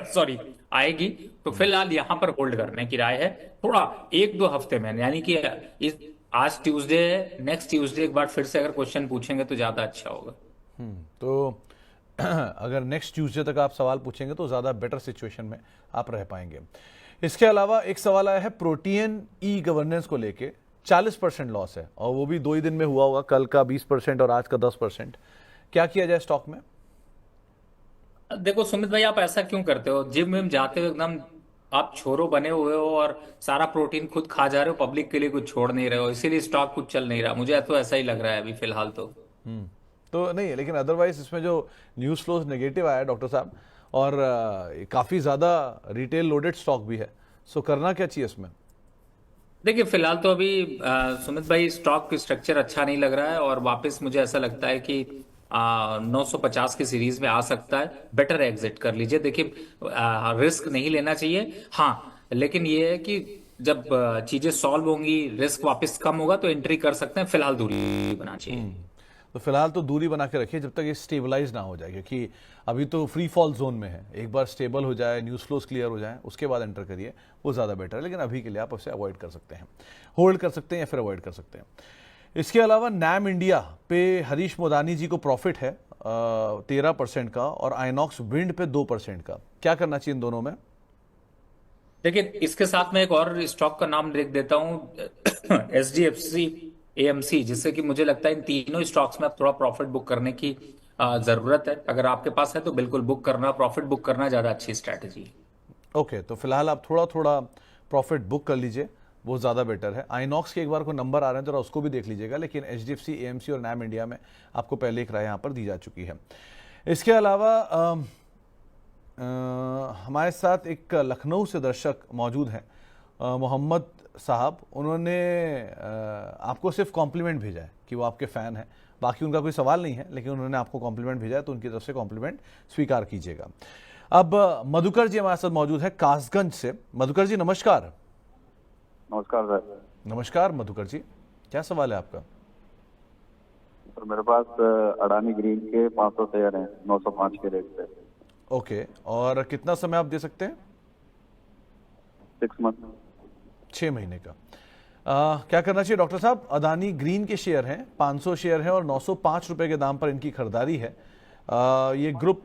सॉरी आएगी। तो फिलहाल यहाँ पर होल्ड करने की राय है, थोड़ा 1-2 हफ्ते में, यानी कि इस आज ट्यूसडे है, नेक्स्ट ट्यूसडे एक बार फिर से अगर क्वेश्चन पूछेंगे तो ज्यादा अच्छा होगा। तो अगर नेक्स्ट ट्यूसडे तक आप सवाल पूछेंगे तो ज़्यादा बेटर सिचुएशन में आप रह पाएंगे। इसके अलावा एक सवाल आया है प्रोटीन ई गवर्नेंस को लेके, 40% लॉस है, और वो भी 2 ही दिन में हुआ होगा, कल का 20% और आज का 10%। क्या किया जाए स्टॉक में? देखो सुमित भाई, आप ऐसा क्यों करते हो? जिम में जाते हो एकदम आप छोरो बने हुए हो और सारा प्रोटीन खुद खा जा रहे हो, पब्लिक के लिए कुछ छोड़ नहीं रहे हो, इसीलिए स्टॉक कुछ चल नहीं रहा। मुझे तो ऐसा ही लग रहा है अभी फिलहाल तो। तो नहीं, लेकिन अदरवाइज इसमें जो न्यूज़ फ्लोज नेगेटिव आया डॉक्टर साहब, और काफ़ी ज़्यादा रिटेल लोडेड स्टॉक भी है, सो करना क्या चाहिए इसमें? देखिए फिलहाल तो अभी सुमित भाई स्टॉक स्ट्रक्चर अच्छा नहीं लग रहा है, और वापस मुझे ऐसा लगता है कि 950 की सीरीज में आ सकता है। बेटर एग्जिट कर लीजिए। देखिए रिस्क नहीं लेना चाहिए, हाँ, लेकिन ये है कि जब चीजें सॉल्व होंगी, रिस्क वापस कम होगा तो एंट्री कर सकते हैं, फिलहाल दूरी बना चाहिए। तो फिलहाल तो दूरी बना के रखिए जब तक ये स्टेबलाइज ना हो जाए, क्योंकि अभी तो फ्री फॉल जोन में है। एक बार स्टेबल हो जाए, न्यूज़ फ्लोज क्लियर हो जाए, उसके बाद एंटर करिए, वो ज़्यादा बेटर है। लेकिन अभी के लिए आप उसे अवॉइड कर सकते हैं, होल्ड कर सकते हैं या फिर अवॉइड कर सकते हैं। इसके अलावा नैम इंडिया पे हरीश मोदानी जी को प्रॉफिट है 13% का, और आइनॉक्स विंड पे 2% का। क्या करना चाहिए इन दोनों में? देखिए, इसके साथ मैं एक और स्टॉक का नाम लिख देता हूं, SDFC AMC, जिससे कि मुझे लगता है इन तीनों स्टॉक्स में अब थोड़ा प्रॉफिट बुक करने की जरूरत है। अगर आपके पास है तो बिल्कुल बुक करना, प्रॉफिट बुक करना ज्यादा अच्छी स्ट्रैटेजी है। ओके, तो फिलहाल आप थोड़ा थोड़ा प्रॉफिट बुक कर लीजिए, वो ज़्यादा बेटर है। आइनॉक्स के एक बार को नंबर आ रहे हैं, जरा उसको भी देख लीजिएगा। लेकिन HDFC AMC और नैम इंडिया में आपको पहले एक राय यहाँ पर दी जा चुकी है। इसके अलावा हमारे साथ एक लखनऊ से दर्शक मौजूद हैं, मोहम्मद साहब। उन्होंने आपको सिर्फ कॉम्प्लीमेंट भेजा है कि वो आपके फ़ैन हैं, बाकी उनका कोई सवाल नहीं है, लेकिन उन्होंने आपको कॉम्प्लीमेंट भेजा है, तो उनकी तरफ से कॉम्प्लीमेंट स्वीकार कीजिएगा। अब मधुकर जी हमारे साथ मौजूद है कासगंज से। मधुकर जी नमस्कार। नमस्कार सर। नमस्कार मधुकर जी, क्या सवाल है आपका? सर मेरे पास अडानी ग्रीन के 500 शेयर हैं 905 के रेट पे। ओके, और कितना समय आप दे सकते हैं? 6 मंथ। 6 महीने का। क्या करना चाहिए डॉक्टर साहब? अदानी ग्रीन के शेयर हैं, 500 शेयर हैं और 905 रुपए के दाम पर इनकी खरीदारी है। ये ग्रुप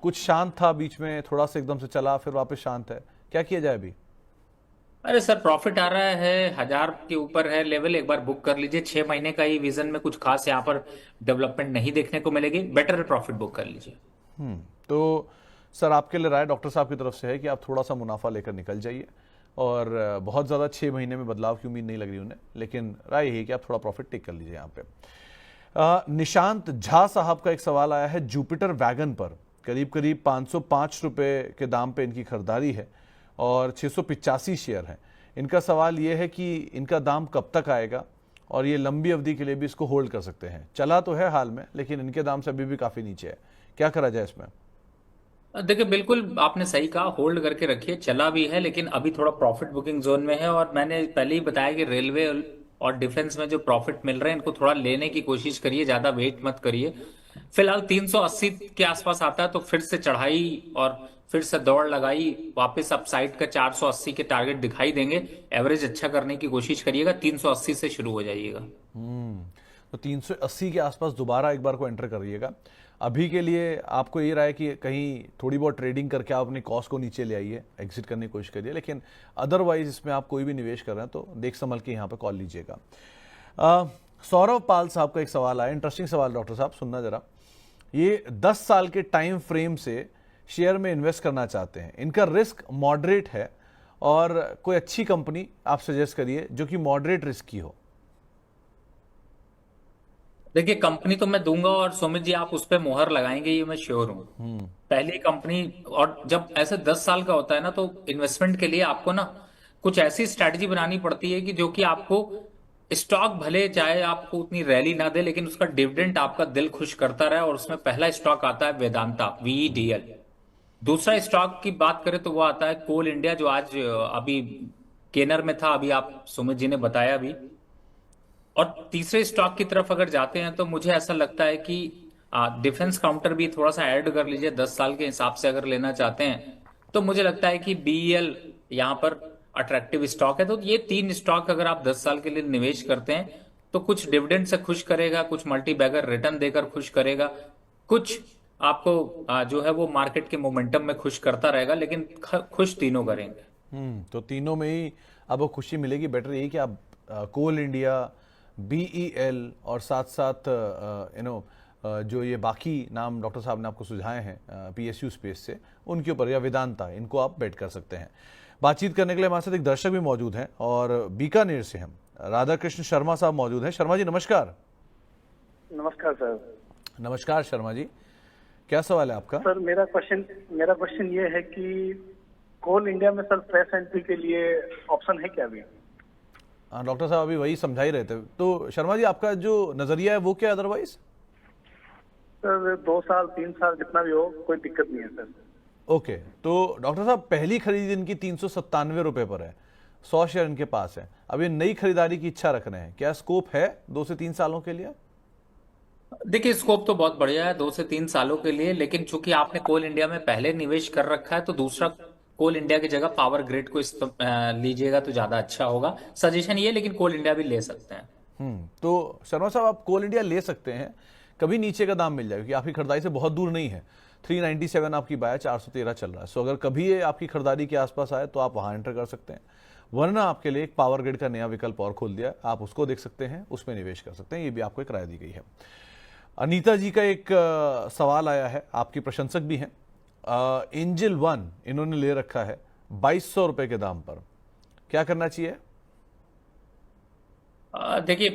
कुछ शांत था, बीच में थोड़ा सा एकदम से चला, फिर वापस शांत है, क्या किया जाए अभी? अरे सर, प्रॉफिट आ रहा है, 1000 के ऊपर है लेवल, एक बार बुक कर लीजिए। 6 महीने का ही विजन में कुछ खास यहाँ पर डेवलपमेंट नहीं देखने को मिलेगी, बेटर प्रॉफिट बुक कर लीजिए। तो सर आपके लिए राय डॉक्टर साहब की तरफ से है कि आप थोड़ा सा मुनाफा लेकर निकल जाइए, और बहुत ज़्यादा 6 महीने में बदलाव की उम्मीद नहीं लग रही उन्हें, लेकिन राय यही है कि आप थोड़ा प्रॉफिट टेक कर लीजिए यहाँ पे। निशांत झा साहब का एक सवाल आया है जुपिटर वैगन पर। करीब करीब 505 रुपए के दाम पे इनकी खरीदारी है और 685 शेयर हैं। इनका सवाल ये है कि इनका दाम कब तक आएगा, और ये लंबी अवधि के लिए भी इसको होल्ड कर सकते हैं। चला तो है हाल में, लेकिन इनके दाम से अभी भी काफ़ी नीचे है, क्या करा जाए इसमें? देखिए, बिल्कुल आपने सही कहा, होल्ड करके रखिए। चला भी है लेकिन अभी थोड़ा प्रॉफिट बुकिंग जोन में है, और मैंने पहले ही बताया कि रेलवे और डिफेंस में जो प्रॉफिट मिल रहे हैं इनको थोड़ा लेने की कोशिश करिए, ज्यादा वेट मत करिए। फिलहाल 380 के आसपास आता है तो फिर से चढ़ाई और फिर से दौड़ लगाई, वापस अपसाइड का 480 के टारगेट दिखाई देंगे। एवरेज अच्छा करने की कोशिश करिएगा, 380 से शुरू हो जाइएगा। तो 380 के आसपास दोबारा एक बार को एंटर करिएगा। अभी के लिए आपको ये राय कि कहीं थोड़ी बहुत ट्रेडिंग करके आप अपनी कॉस्ट को नीचे ले आइए, एग्जिट करने की कोशिश करिए, लेकिन अदरवाइज इसमें आप कोई भी निवेश कर रहे हैं तो देख संभल के यहाँ पे कॉल लीजिएगा। सौरव पाल साहब का एक सवाल आया, इंटरेस्टिंग सवाल डॉक्टर साहब, सुनना जरा। ये 10 साल के टाइम फ्रेम से शेयर में इन्वेस्ट करना चाहते हैं, इनका रिस्क मॉडरेट है, और कोई अच्छी कंपनी आप सजेस्ट करिए जो कि मॉडरेट रिस्क की हो। देखिए, कंपनी तो मैं दूंगा और सुमित जी आप उस पर मोहर लगाएंगे, ये मैं श्योर हूं। पहली कंपनी, और जब ऐसे 10 साल का होता है ना, तो इन्वेस्टमेंट के लिए आपको ना कुछ ऐसी स्ट्रैटेजी बनानी पड़ती है कि जो कि आपको स्टॉक भले चाहे आपको उतनी रैली ना दे, लेकिन उसका डिविडेंड आपका दिल खुश करता रहे। और उसमें पहला स्टॉक आता है वेदांता, VEDL। दूसरा स्टॉक की बात करें तो वो आता है कोल इंडिया, जो आज अभी केनर में था, अभी आप सुमित जी ने बताया भी। और तीसरे स्टॉक की तरफ अगर जाते हैं तो मुझे ऐसा लगता है कि डिफेंस काउंटर भी थोड़ा सा ऐड कर लीजिए। 10 साल के हिसाब से अगर लेना चाहते हैं तो मुझे लगता है कि BEL यहाँ पर अट्रैक्टिव स्टॉक है। तो ये 3 स्टॉक अगर आप 10 साल के लिए निवेश करते हैं तो कुछ डिविडेंड से खुश करेगा, कुछ मल्टी बैगर रिटर्न देकर खुश करेगा, कुछ आपको जो है वो मार्केट के मोमेंटम में खुश करता रहेगा, लेकिन खुश तीनों करेंगे। तो तीनों में ही आपको खुशी मिलेगी। बेटर यही कि आप कोल इंडिया, BEL और साथ साथ जो ये बाकी नाम डॉक्टर साहब ने आपको सुझाए हैं PSU स्पेस से, उनके ऊपर, या वेदांता, इनको आप बेट कर सकते हैं। बातचीत करने के लिए हमारे साथ एक दर्शक भी मौजूद हैं, और बीकानेर से हम राधा कृष्ण शर्मा साहब मौजूद हैं। शर्मा जी नमस्कार। नमस्कार सर। नमस्कार शर्मा जी, क्या सवाल है आपका? सर मेरा क्वेश्चन ये है कि कोल इंडिया में सर फ्रेश एंट्री के लिए ऑप्शन है क्या अभी? डॉक्टर साहब अभी वही समझा ही रहे थे। तो शर्मा जी आपका जो नजरिया है वो क्या है अदरवाइज? सर 2 साल 3 साल जितना भी हो कोई दिक्कत नहीं है सर। ओके, तो डॉक्टर साहब पहली खरीद इनकी 397 रुपए पर है, 100 शेयर इनके पास है। अब ये नई खरीदारी की इच्छा रख रहे हैं, क्या स्कोप है 2 से 3 सालों के लिए? देखिए स्कोप तो बहुत बढ़िया है 2 से 3 सालों के लिए, लेकिन चूंकि आपने कोल इंडिया में पहले निवेश कर रखा है तो दूसरा कोल इंडिया की जगह पावर ग्रिड को लीजिएगा तो ज्यादा अच्छा होगा। सजेशन ये, लेकिन कोल इंडिया भी ले सकते हैं। तो शर्मा साहब आप कोल इंडिया ले सकते हैं, कभी नीचे का दाम मिल जाएगा क्योंकि आपकी खरीदारी से बहुत दूर नहीं है। 397 आपकी बाय 413 चल रहा है। सो अगर कभी ये आपकी खरीदारी के आसपास आए तो आप वहां एंटर कर सकते हैं, वरना आपके लिए एक पावर ग्रिड का नया विकल्प और खोल दिया, आप उसको देख सकते हैं, उसमें निवेश कर सकते हैं। ये भी आपको एक राय दी गई है। अनीता जी का एक सवाल आया है, आपकी प्रशंसक भी हैं, एंजल वन इन्होंने ले रखा है 2200 रुपए के दाम पर, क्या करना चाहिए? देखिए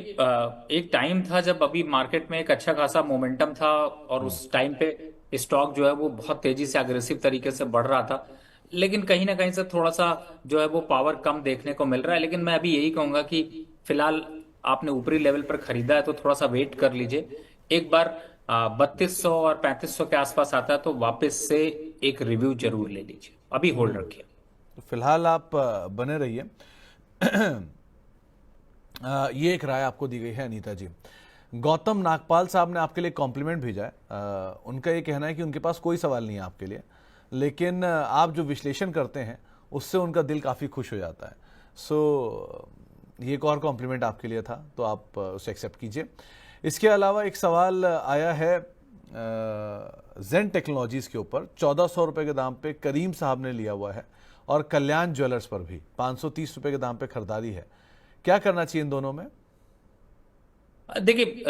एक टाइम था जब अभी मार्केट में एक अच्छा खासा मोमेंटम था और उस टाइम पे स्टॉक जो है वो बहुत तेजी से अग्रेसिव तरीके से बढ़ रहा था, लेकिन कहीं ना कहीं से थोड़ा सा जो है वो पावर कम देखने को मिल रहा है। लेकिन मैं अभी यही कहूंगा कि फिलहाल आपने ऊपरी लेवल पर खरीदा है तो थोड़ा सा वेट कर लीजिए। एक बार 3200 और 3500 के आसपास आता है तो वापस से एक रिव्यू जरूर ले लीजिए, अभी होल्ड रखिए। तो फिलहाल आप बने रहिए। ये एक राय आपको दी गई है अनीता जी। गौतम नागपाल साहब ने आपके लिए कॉम्प्लीमेंट भेजा है। उनका ये कहना है कि उनके पास कोई सवाल नहीं है आपके लिए, लेकिन आप जो विश्लेषण करते हैं उससे उनका दिल काफ़ी खुश हो जाता है। सो ये एक और कॉम्प्लीमेंट आपके लिए था, तो आप उसे एक्सेप्ट कीजिए। इसके अलावा एक सवाल आया है जेन टेक्नोलॉजीज़ के ऊपर, 1400 रुपये के दाम पे करीम साहब ने लिया हुआ है, और कल्याण ज्वेलर्स पर भी 530 रुपये के दाम पे खरीदारी है। क्या करना चाहिए इन दोनों में? देखिए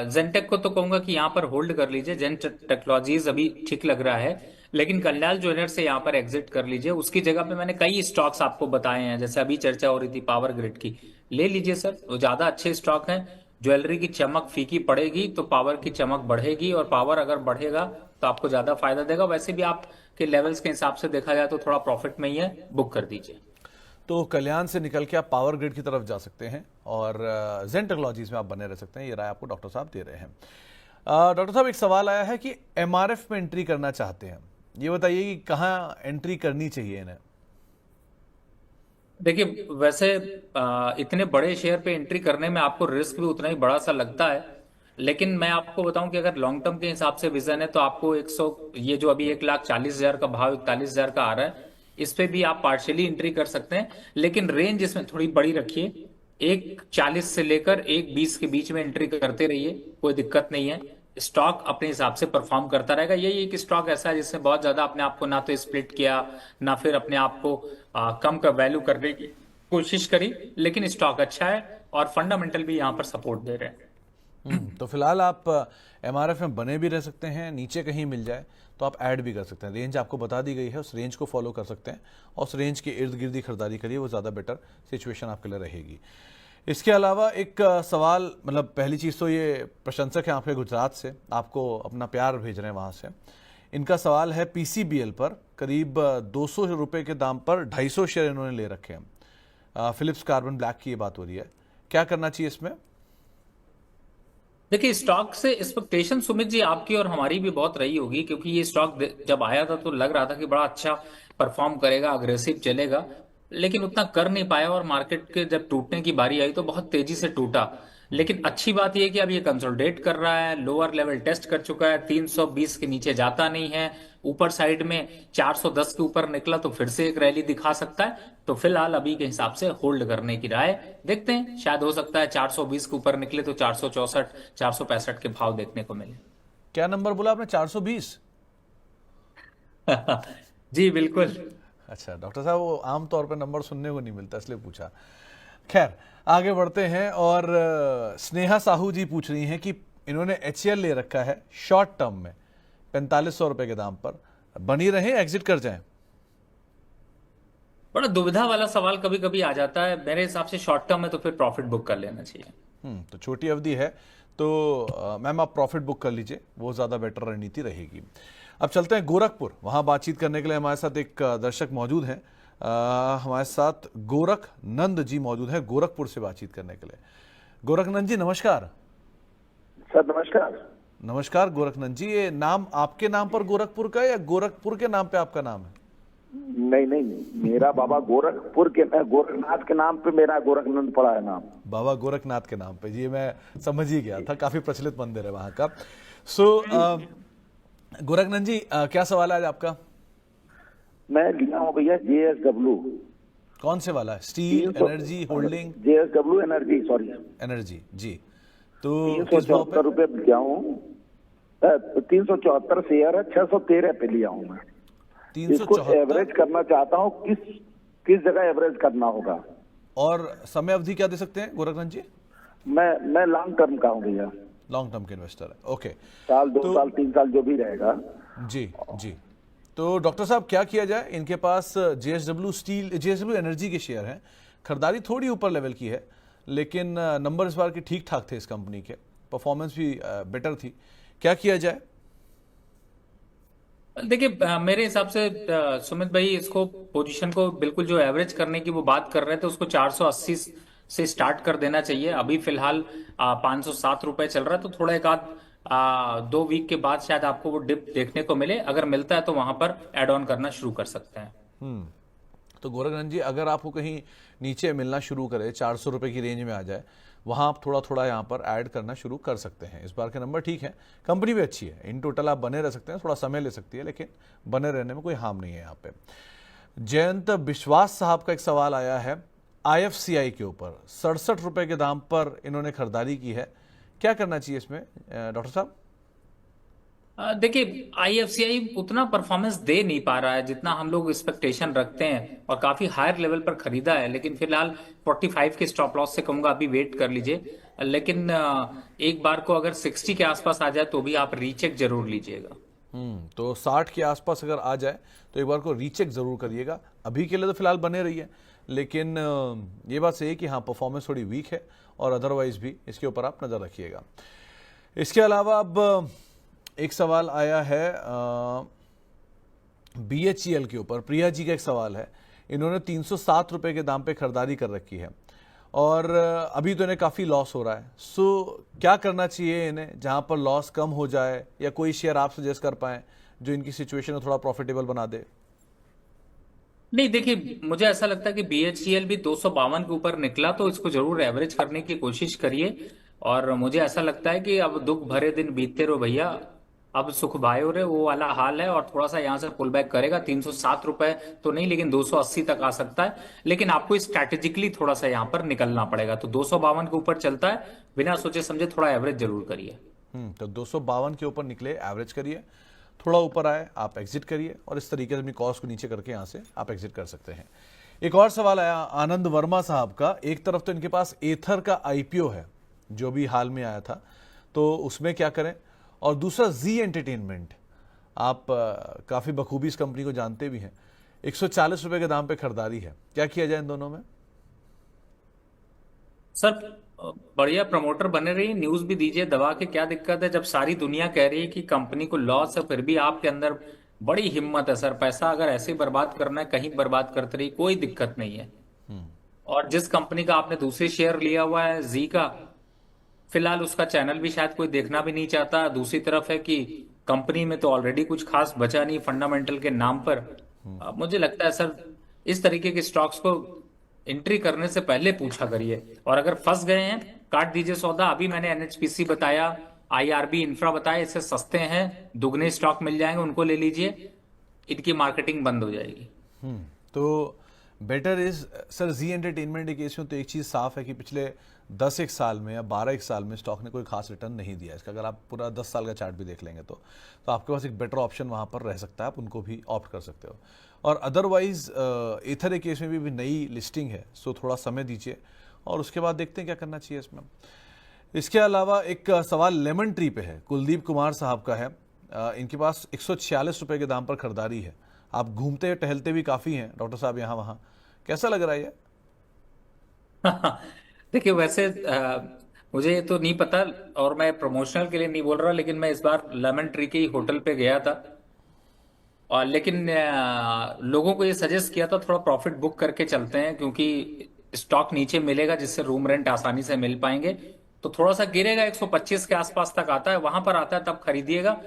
जेनटेक को तो कहूंगा कि यहाँ पर होल्ड कर लीजिए, जेन टेक्नोलॉजीज अभी ठीक लग रहा है, लेकिन कल्याण ज्वेलर से यहाँ पर एग्जिट कर लीजिए। उसकी जगह पे मैंने कई स्टॉक्स आपको बताए हैं, जैसे अभी चर्चा हो रही थी पावर ग्रिड की, ले लीजिए सर, वो ज्यादा अच्छे स्टॉक हैं। ज्वेलरी की चमक फीकी पड़ेगी तो पावर की चमक बढ़ेगी, और पावर अगर बढ़ेगा तो आपको ज्यादा फायदा देगा। वैसे भी आपके लेवल्स के हिसाब से देखा जाए तो थोड़ा प्रॉफिट में ही है, बुक कर दीजिए। तो कल्याण से निकल के आप पावर ग्रिड की तरफ जा सकते हैं और जेन टेक्नोलॉजीज में आप बने रह सकते हैं। ये राय आपको डॉक्टर साहब दे रहे हैं। डॉक्टर साहब एक सवाल आया है कि एमआरएफ में एंट्री करना चाहते हैं, ये बताइए कि कहाँ एंट्री करनी चाहिए इन्हें? देखिए वैसे इतने बड़े शेयर पे एंट्री करने में आपको रिस्क भी उतना ही बड़ा सा लगता है, लेकिन मैं आपको बताऊं कि अगर लॉन्ग टर्म के हिसाब से विजन है तो आपको 100, ये जो अभी 1,40,000 का भाव 41,000 का आ रहा है, इस पे भी आप पार्शियली एंट्री कर सकते हैं, लेकिन रेंज इसमें थोड़ी बड़ी रखिए। 1,40 से लेकर 1,20 के बीच में एंट्री करते रहिए, कोई दिक्कत नहीं है। स्टॉक अपने हिसाब से परफॉर्म करता रहेगा। यही एक स्टॉक ऐसा है जिसने बहुत ज्यादा अपने आप को ना तो स्प्लिट किया, ना फिर अपने आप को कम का वैल्यू करने की कोशिश करी, लेकिन स्टॉक अच्छा है और फंडामेंटल भी यहाँ पर सपोर्ट दे रहे हैं। तो फिलहाल आप एमआरएफ में बने भी रह सकते हैं, नीचे कहीं मिल जाए तो आप ऐड भी कर सकते हैं। रेंज आपको बता दी गई है, उस रेंज को फॉलो कर सकते हैं और उस रेंज के इर्द गिर्द ही खरीदारी करिए, वो ज़्यादा बेटर सिचुएशन आपके लिए रहेगी। इसके अलावा एक सवाल, मतलब पहली चीज़ तो ये प्रशंसक हैं आपके गुजरात से, आपको अपना प्यार भेज रहे हैं वहाँ से। इनका सवाल है पीसीबीएल पर, करीब 200 रुपये के दाम पर 250 शेयर इन्होंने ले रखे हैं। फिलिप्स कार्बन ब्लैक की ये बात हो रही है, क्या करना चाहिए इसमें? देखिए स्टॉक से एक्सपेक्टेशन सुमित जी आपकी और हमारी भी बहुत रही होगी, क्योंकि ये स्टॉक जब आया था तो लग रहा था कि बड़ा अच्छा परफॉर्म करेगा, अग्रेसिव चलेगा, लेकिन उतना कर नहीं पाया और मार्केट के जब टूटने की बारी आई तो बहुत तेजी से टूटा। लेकिन अच्छी बात यह है कि अब ये कंसोलिडेट कर रहा है, लोअर लेवल टेस्ट कर चुका है, 320 के नीचे जाता नहीं है, ऊपर साइड में 410 के ऊपर निकला तो फिर से एक रैली दिखा सकता है। तो फिलहाल अभी के हिसाब से होल्ड करने की राय, देखते हैं शायद हो सकता है 420 के ऊपर निकले तो 464 465 के भाव देखने को मिले। क्या नंबर बोला आपने? 420? जी बिल्कुल। अच्छा डॉक्टर साहब, वो आमतौर पर नंबर सुनने को नहीं मिलता इसलिए पूछा। खैर आगे बढ़ते हैं और स्नेहा साहू जी पूछ रही हैं कि इन्होंने एचएल ले रखा है शॉर्ट टर्म में 4500 रुपए के दाम पर, बनी रहे एग्जिट कर जाएं? बड़ा दुविधा वाला सवाल कभी कभी आ जाता है। मेरे हिसाब से शॉर्ट टर्म में तो फिर प्रॉफिट बुक कर लेना चाहिए। तो छोटी अवधि है तो मैम आप प्रॉफिट बुक कर लीजिए, वो ज्यादा बेटर रणनीति रहेगी। अब चलते हैं गोरखपुर, वहां बातचीत करने के लिए हमारे साथ एक दर्शक मौजूद हैं। हमारे साथ गोरख नंद जी मौजूद हैं गोरखपुर से बातचीत करने के लिए। गोरखनंद जी नमस्कार। सर नमस्कार। नमस्कार गोरखनंद जी, ये नाम आपके नाम पर गोरखपुर का या गोरखपुर के नाम पे आपका नाम है? नहीं नहीं, मेरा बाबा गोरखपुर के, गोरखनाथ के नाम पे मेरा गोरखनंद पड़ा है नाम। बाबा गोरखनाथ के नाम पे, ये मैं समझ ही गया था, काफी प्रचलित मंदिर है वहां का। सो गोरखनंद जी, क्या सवाल है आज आपका? मैं लिया हूँ भैया JSW। कौन से वाला है? Steel, energy, holding? JSW energy, sorry energy ji. तो 374 रुपए लिया हूँ, 374 शेयर है, 613 पे लिया हूँ मैं। इसको 374। एवरेज करना चाहता हूँ, किस जगह एवरेज करना होगा? और समय अवधि क्या दे सकते हैं गोरखनाथ जी? मैं लॉन्ग टर्म का हूँ भैया, लॉन्ग टर्म के इन्वेस्टर है। ओके, साल 2 साल 3 साल जो भी रहेगा। जी जी। तो डॉक्टर साहब क्या किया जाए? इनके पास JSW स्टील, JSW एनर्जी के शेयर हैं, खरीदारी थोड़ी ऊपर लेवल की है, लेकिन नंबर इस बार के ठीक ठाक थे, इस कंपनी के परफॉर्मेंस भी बेटर थी। क्या किया जाए? देखिए, मेरे हिसाब से सुमित भाई, इसको पोजीशन को बिल्कुल जो एवरेज करने की वो बात कर रहे थे, उसको 480 से स्टार्ट कर देना चाहिए। अभी फिलहाल 507 रुपए चल रहा है, तो थोड़ा एक आध 2 वीक के बाद शायद आपको वो डिप देखने को मिले। अगर मिलता है तो वहां पर एड ऑन करना शुरू कर सकते हैं। तो गोरखनाथ जी, अगर आपको कहीं नीचे मिलना शुरू करे, 400 रुपए की रेंज में आ जाए, वहां आप थोड़ा थोड़ा यहाँ पर ऐड करना शुरू कर सकते हैं। इस बार के नंबर ठीक है, कंपनी भी अच्छी है, इन टोटल आप बने रह सकते हैं, थोड़ा समय ले सकती है, लेकिन बने रहने में कोई हार्म नहीं है यहाँ पे। जयंत विश्वास साहब का एक सवाल आया है IFCI के ऊपर, 67 रुपए के दाम पर इन्होंने खरीदारी की है, क्या करना चाहिए इसमें डॉक्टर साहब? देखिए, IFCI उतना परफॉर्मेंस दे नहीं पा रहा है जितना हम लोग एक्सपेक्टेशन रखते हैं, और काफी हायर लेवल पर खरीदा है, लेकिन फिलहाल 45 के स्टॉप लॉस से कहूंगा अभी वेट कर लीजिए। लेकिन एक बार को अगर 60 के आसपास आ जाए तो भी आप रीचेक जरूर लीजिएगा। तो 60 के आसपास अगर आ जाए तो एक बार को रीचेक जरूर करिएगा। अभी के लिए तो फिलहाल बने रही है, लेकिन ये बात सही है कि हाँ, परफॉर्मेंस थोड़ी वीक है, और अदरवाइज भी इसके ऊपर आप नजर रखिएगा। इसके अलावा अब एक सवाल आया है BHEL के ऊपर, प्रिया जी का एक सवाल है। इन्होंने 307 रुपए के दाम पे खरीदारी कर रखी है, और अभी तो इन्हें काफ़ी लॉस हो रहा है। सो क्या करना चाहिए इन्हें, जहां पर लॉस कम हो जाए, या कोई शेयर आप सजेस्ट कर पाएं जो इनकी सिचुएशन को थोड़ा प्रॉफिटेबल बना दे? नहीं, देखिए, मुझे ऐसा लगता है कि BHEL भी 252 के ऊपर निकला, तो इसको जरूर एवरेज करने की कोशिश करिए। और मुझे ऐसा लगता है कि अब दुख भरे दिन बीतते रहो भैया, अब सुख भायो रे, वो वाला हाल है। और थोड़ा सा यहाँ से पुल बैक करेगा, 307 रुपए तो नहीं, लेकिन 280 तक आ सकता है। लेकिन आपको स्ट्रैटेजिकली थोड़ा सा यहाँ पर निकलना पड़ेगा। तो 252 के ऊपर चलता है, बिना सोचे समझे थोड़ा एवरेज जरूर करिए। तो 252 के ऊपर निकले, एवरेज करिए, थोड़ा ऊपर आए आप एग्जिट करिए, और इस तरीके से अपनी कॉस्ट को नीचे करके यहाँ से आप एग्जिट कर सकते हैं। एक और सवाल आया आनंद वर्मा साहब का। एक तरफ तो इनके पास एथर का IPO है जो भी हाल में आया था, तो उसमें क्या करें, और दूसरा जी एंटरटेनमेंट, आप काफी बखूबी इस कंपनी को जानते भी हैं, 140 रुपए के दाम पे खरीदारी है, क्या किया जाए इन दोनों में? सर, बढ़िया प्रमोटर बने रहिए, न्यूज भी दीजिए दबा के। क्या दिक्कत है जब सारी दुनिया कह रही है कि कंपनी को लॉस है, फिर भी आपके अंदर बड़ी हिम्मत है। सर, पैसा अगर ऐसे ही बर्बाद करना है, कहीं बर्बाद करते रहिए, कोई दिक्कत नहीं है। और जिस कंपनी का आपने दूसरे शेयर लिया हुआ है जी का, फिलहाल उसका चैनल भी शायद कोई देखना भी नहीं चाहता। दूसरी तरफ है कि कंपनी में तो ऑलरेडी कुछ खास बचा नहीं फंडामेंटल के नाम पर। मुझे लगता है सर, इस तरीके के स्टॉक्स को एंट्री करने से पहले पूछा करिए, और अगर फंस गए हैं काट दीजिए सौदा। अभी मैंने NHPC बताया, IRB इंफ्रा बताया, इससे सस्ते हैं, दुगने स्टॉक मिल जाएंगे, उनको ले लीजिए, इनकी मार्केटिंग बंद हो जाएगी। तो better is sir, Zee entertainment के केस में तो एक चीज़ साफ है कि पिछले 10 साल में या 12 साल में स्टॉक ने कोई खास रिटर्न नहीं दिया इसका। अगर आप पूरा 10 साल का चार्ट भी देख लेंगे तो आपके पास एक बेटर ऑप्शन वहाँ पर रह सकता है, आप उनको भी ऑप्ट कर सकते हो। और अदरवाइज एथर केस में भी नई लिस्टिंग है, सो थोड़ा समय दीजिए, और उसके बाद देखते हैं क्या करना चाहिए इसमें। इसके अलावा एक सवाल लेमन ट्री पे है, कुलदीप कुमार साहब का है। इनके पास 146 रुपए के दाम पर खरीदारी है। आप घूमते टहलते भी काफ़ी हैं डॉक्टर साहब यहाँ वहाँ, कैसा लग रहा है ये? देखिए, वैसे मुझे ये तो नहीं पता, और मैं प्रमोशनल के लिए नहीं बोल रहा, लेकिन मैं इस बार लेमन ट्री के ही होटल पे गया था, और लेकिन लोगों को ये सजेस्ट किया था थोड़ा प्रॉफिट बुक करके चलते हैं, क्योंकि स्टॉक नीचे मिलेगा जिससे रूम रेंट आसानी से मिल पाएंगे। तो थोड़ा सा गिरेगा, 125 के आसपास तक आता है, वहां पर आता है तब खरीदिएगा।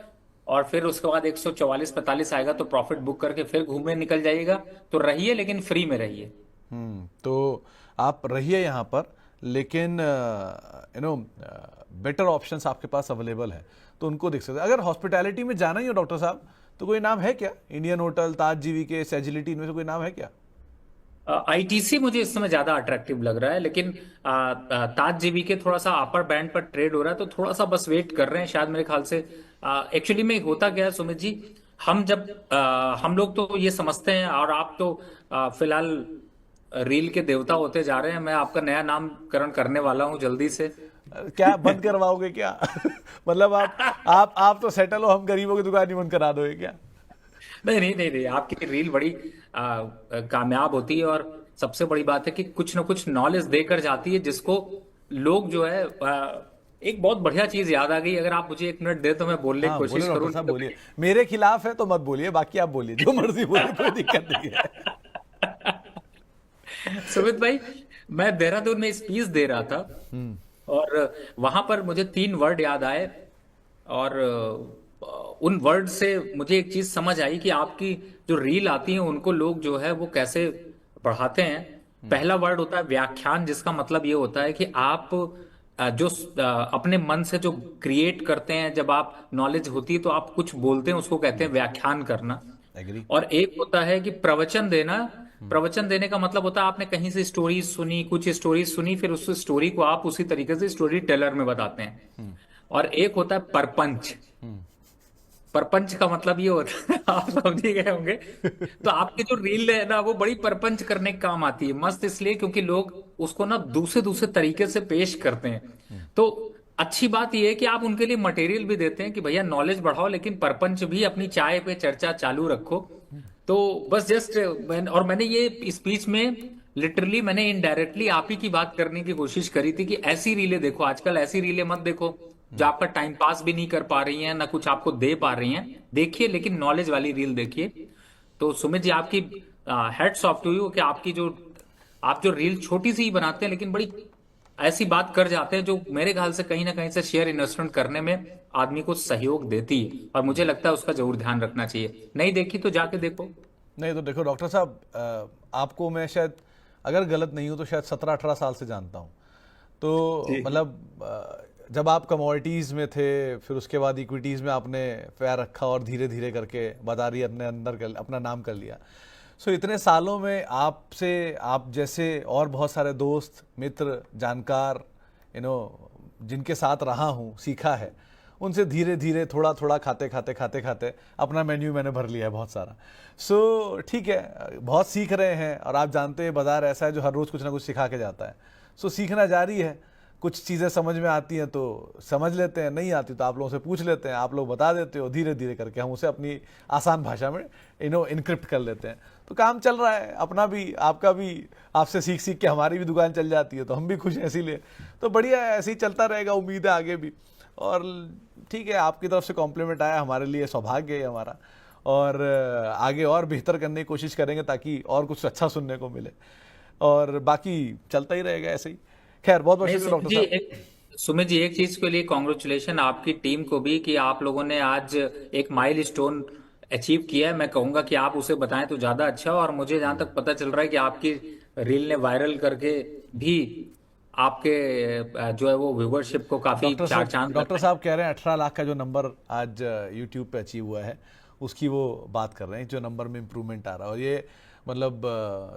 और फिर उसके बाद 144-45 आएगा तो प्रॉफिट बुक करके फिर घूमने निकल जाइएगा। तो रहिए लेकिन फ्री में रहिए। तो आप रहिए यहाँ पर, लेकिन बेटर ऑप्शंस आपके पास अवेलेबल है तो उनको देख सकते हैं। अगर हॉस्पिटैलिटी में जाना ही हो डॉक्टर साहब, तो कोई नाम है क्या? इंडियन होटल, ताज जीवीके, सेजिलिटी, इनमें से कोई नाम है क्या? आईटीसी मुझे इस समय ज्यादा अट्रैक्टिव लग रहा है, लेकिन ताज जीवीके थोड़ा सा अपर बैंड पर ट्रेड हो रहा है, तो थोड़ा सा बस वेट कर रहे हैं शायद मेरे ख्याल से। एक्चुअली में होता क्या है सुमित जी, हम लोग तो ये समझते हैं, और आप तो फिलहाल रील के देवता होते जा रहे हैं। मैं आपका नया नामकरण करने वाला हूं जल्दी से। क्या बंद करवाओगे क्या? मतलब आप तो सेटल हो, हम गरीबों की दुकान ही बंद करा दोगे क्या? नहीं नहीं नहीं नहीं, आपकी रील बड़ी कामयाब होती है, और सबसे बड़ी बात है कि कुछ ना कुछ नॉलेज देकर जाती है, जिसको लोग जो है एक बहुत बढ़िया चीज याद आ गई। अगर आप मुझे 1 मिनट दे तो मैं बोलने की कोशिश बोलिए करूं। डॉक्टर साहब, बोलिए। मेरे खिलाफ है तो मत बोलिए, बाकी आप बोलिए, जो मर्जी बोलिए, कोई दिक्कत नहीं है। सुमित भाई, मैं देहरादून में स्पीच दे रहा था, और वहां पर मुझे 3 वर्ड याद आए, और उन वर्ड से मुझे एक चीज समझ आई कि आपकी जो रील आती है उनको लोग जो है वो कैसे बढ़ाते हैं। पहला वर्ड होता है व्याख्यान, जिसका मतलब ये होता है कि आप जो अपने मन से जो क्रिएट करते हैं, जब आप नॉलेज होती है तो आप कुछ बोलते हैं, उसको कहते हैं व्याख्यान करना। एग्री। और एक होता है कि प्रवचन देना। प्रवचन देने का मतलब होता है आपने कहीं से स्टोरी सुनी, कुछ स्टोरी सुनी, फिर उस स्टोरी को आप उसी तरीके से स्टोरी टेलर में बताते हैं। और एक होता है परपंच। परपंच का मतलब ये होता है, आप समझ ही गए होंगे। तो आपकी जो रील है ना, वो बड़ी परपंच करने के काम आती है। मस्त इसलिए क्योंकि लोग उसको ना दूसरे दूसरे तरीके से पेश करते हैं। तो अच्छी बात यह है कि आप उनके लिए मटेरियल भी देते हैं कि भैया नॉलेज बढ़ाओ, लेकिन परपंच भी अपनी चाय पे चर्चा चालू रखो। तो बस जस्ट और मैंने ये स्पीच में लिटरली मैंने इनडायरेक्टली आप ही की बात करने की कोशिश करी थी कि ऐसी रीलें देखो, आजकल ऐसी रीलें मत देखो जो आपका टाइम पास भी नहीं कर पा रही हैं, ना कुछ आपको दे पा रही हैं। देखिए, लेकिन नॉलेज वाली रील देखिए। तो सुमित जी, आपकी हेड्स ऑफ टू यू कि आप जो रील छोटी सी ही बनाते हैं, लेकिन बड़ी ऐसी बात कर जाते हैं जो मेरे ख्याल से कहीं ना कहीं से शेयर इन्वेस्टमेंट करने में आदमी को सहयोग देती है, और मुझे लगता है उसका जरूर ध्यान रखना चाहिए। नहीं देखी तो जाके देखो। नहीं तो देखो डॉक्टर साहब, आपको मैं शायद, अगर गलत नहीं हूं तो शायद 17-18 साल से जानता हूं। तो मतलब जब आप कमोडिटीज में थे, फिर उसके बाद इक्विटीज में आपने पैर रखा और धीरे धीरे करके बाजारी अपने अंदर अपना नाम कर लिया। सो इतने सालों में आपसे, आप जैसे और बहुत सारे दोस्त, मित्र, जानकार, जिनके साथ रहा हूँ, सीखा है, उनसे धीरे धीरे थोड़ा थोड़ा खाते खाते अपना मेन्यू मैंने भर लिया है बहुत सारा। सो ठीक है, बहुत सीख रहे हैं, और आप जानते हैं बाजार ऐसा है जो हर रोज़ कुछ ना कुछ सिखा के जाता है। सो सीखना जारी है। कुछ चीज़ें समझ में आती हैं तो समझ लेते हैं, नहीं आती तो आप लोगों से पूछ लेते हैं, आप लोग बता देते हो, धीरे धीरे करके हम उसे अपनी आसान भाषा में इनक्रिप्ट कर लेते हैं। तो काम चल रहा है, अपना भी, आपका भी, आपसे सीख सीख के हमारी भी दुकान चल जाती है, तो हम भी खुश हैं इसीलिए। तो बढ़िया है, ऐसे ही चलता रहेगा, उम्मीद है आगे भी। और ठीक है, आपकी तरफ से कॉम्प्लीमेंट आया, हमारे लिए सौभाग्य है हमारा, और आगे और बेहतर करने की कोशिश करेंगे ताकि और कुछ अच्छा सुनने को मिले, और बाकी चलता ही रहेगा ऐसे ही। खैर, बहुत बहुत शुक्रिया डॉक्टर साहब। सुमित जी, एक चीज के लिए कॉन्ग्रेचुलेशन आपकी टीम को भी कि आप लोगों ने आज एक माइलस्टोन अचीव किया है। मैं कहूंगा कि आप उसे बताएं तो ज्यादा अच्छा। और मुझे जहां तक पता चल रहा है कि आपकी रील ने वायरल करके भी आपके जो है वो व्यूवरशिप को काफी चार चांद। डॉक्टर साहब कह रहे हैं 18 लाख का जो नंबर आज यूट्यूब पे अचीव हुआ है, उसकी वो बात कर रहे हैं, जो नंबर में इम्प्रूवमेंट आ रहा है। और ये मतलब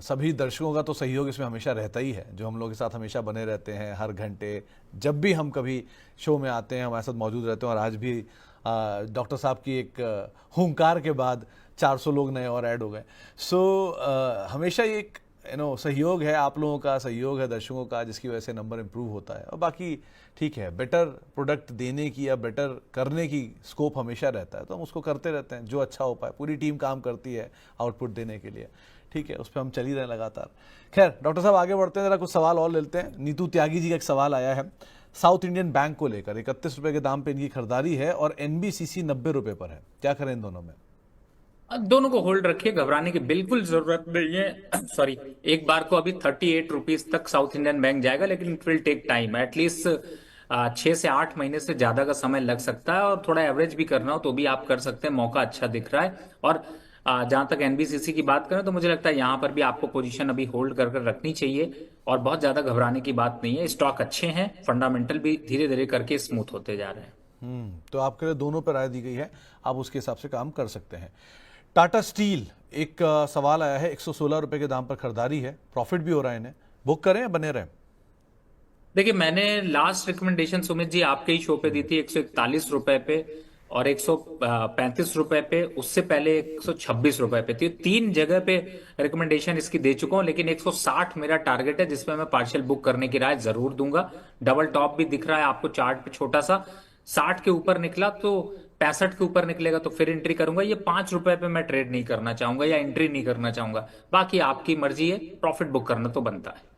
सभी दर्शकों का तो सहयोग इसमें हमेशा रहता ही है, जो हम लोग के साथ हमेशा बने रहते हैं हर घंटे। जब भी हम कभी शो में आते हैं, हमारे साथ मौजूद रहते हैं। और आज भी डॉक्टर साहब की एक हुंकार के बाद 400 लोग नए और ऐड हो गए। सो हमेशा ये एक सहयोग है, आप लोगों का सहयोग है, दर्शकों का, जिसकी वजह से नंबर इम्प्रूव होता है। और बाकी ठीक है, बेटर प्रोडक्ट देने की या बेटर करने की स्कोप हमेशा रहता है, तो हम उसको करते रहते हैं, जो अच्छा हो पाए। पूरी टीम काम करती है आउटपुट देने के लिए, ठीक है, उस पर हम चल ही रहे हैं लगातार। खैर डॉक्टर साहब, आगे बढ़ते हैं, जरा कुछ सवाल और लेते हैं। नीतू त्यागी जी का एक सवाल आया है साउथ इंडियन बैंक को लेकर। 31 रुपए के दाम पे इनकी खरीदारी है, और एनबीसीसी 90 रुपए पर है। क्या करें इन दोनों में? दोनों को होल्ड रखिए, घबराने की बिल्कुल जरूरत नहीं है। सॉरी, एक बार को अभी 38 रुपीज तक साउथ इंडियन बैंक जाएगा, लेकिन it will take time. At least 6 से 8 महीने से ज्यादा का समय लग सकता है, और थोड़ा एवरेज भी करना हो तो भी आप कर सकते हैं। मौका अच्छा दिख रहा है। और जहां तक एनबीसीसी की बात करें तो मुझे लगता है यहां पर भी आपको पोजीशन अभी होल्ड कर कर रखनी चाहिए, और बहुत ज्यादा घबराने की बात नहीं है। स्टॉक अच्छे हैं, फंडामेंटल भी धीरे धीरे करके स्मूथ होते जा रहे हैं। तो आपके लिए दोनों पर राय दी गई है, आप उसके हिसाब से काम कर सकते हैं। टाटा स्टील, एक सवाल आया है, 116 रुपए के दाम पर खरीदारी है, प्रॉफिट भी हो रहा है, इन्हें बुक करें या बने रहें? देखिए, मैंने लास्ट रिकमेंडेशन सुमित जी आपके ही शो पे दी थी 141 रुपए पे और 135 रुपए पे, उससे पहले 126 रुपए पे थी। 3 जगह पे रिकमेंडेशन इसकी दे चुका हूं, लेकिन 160 मेरा टारगेट है जिसमें मैं पार्शियल बुक करने की राय जरूर दूंगा। डबल टॉप भी दिख रहा है आपको चार्ट पे छोटा सा। 60 के ऊपर निकला तो 65 के ऊपर निकलेगा तो फिर एंट्री करूंगा। ये 5 रुपए पे मैं ट्रेड नहीं करना चाहूंगा या एंट्री नहीं करना चाहूंगा। बाकी आपकी मर्जी है, प्रॉफिट बुक करना तो बनता है।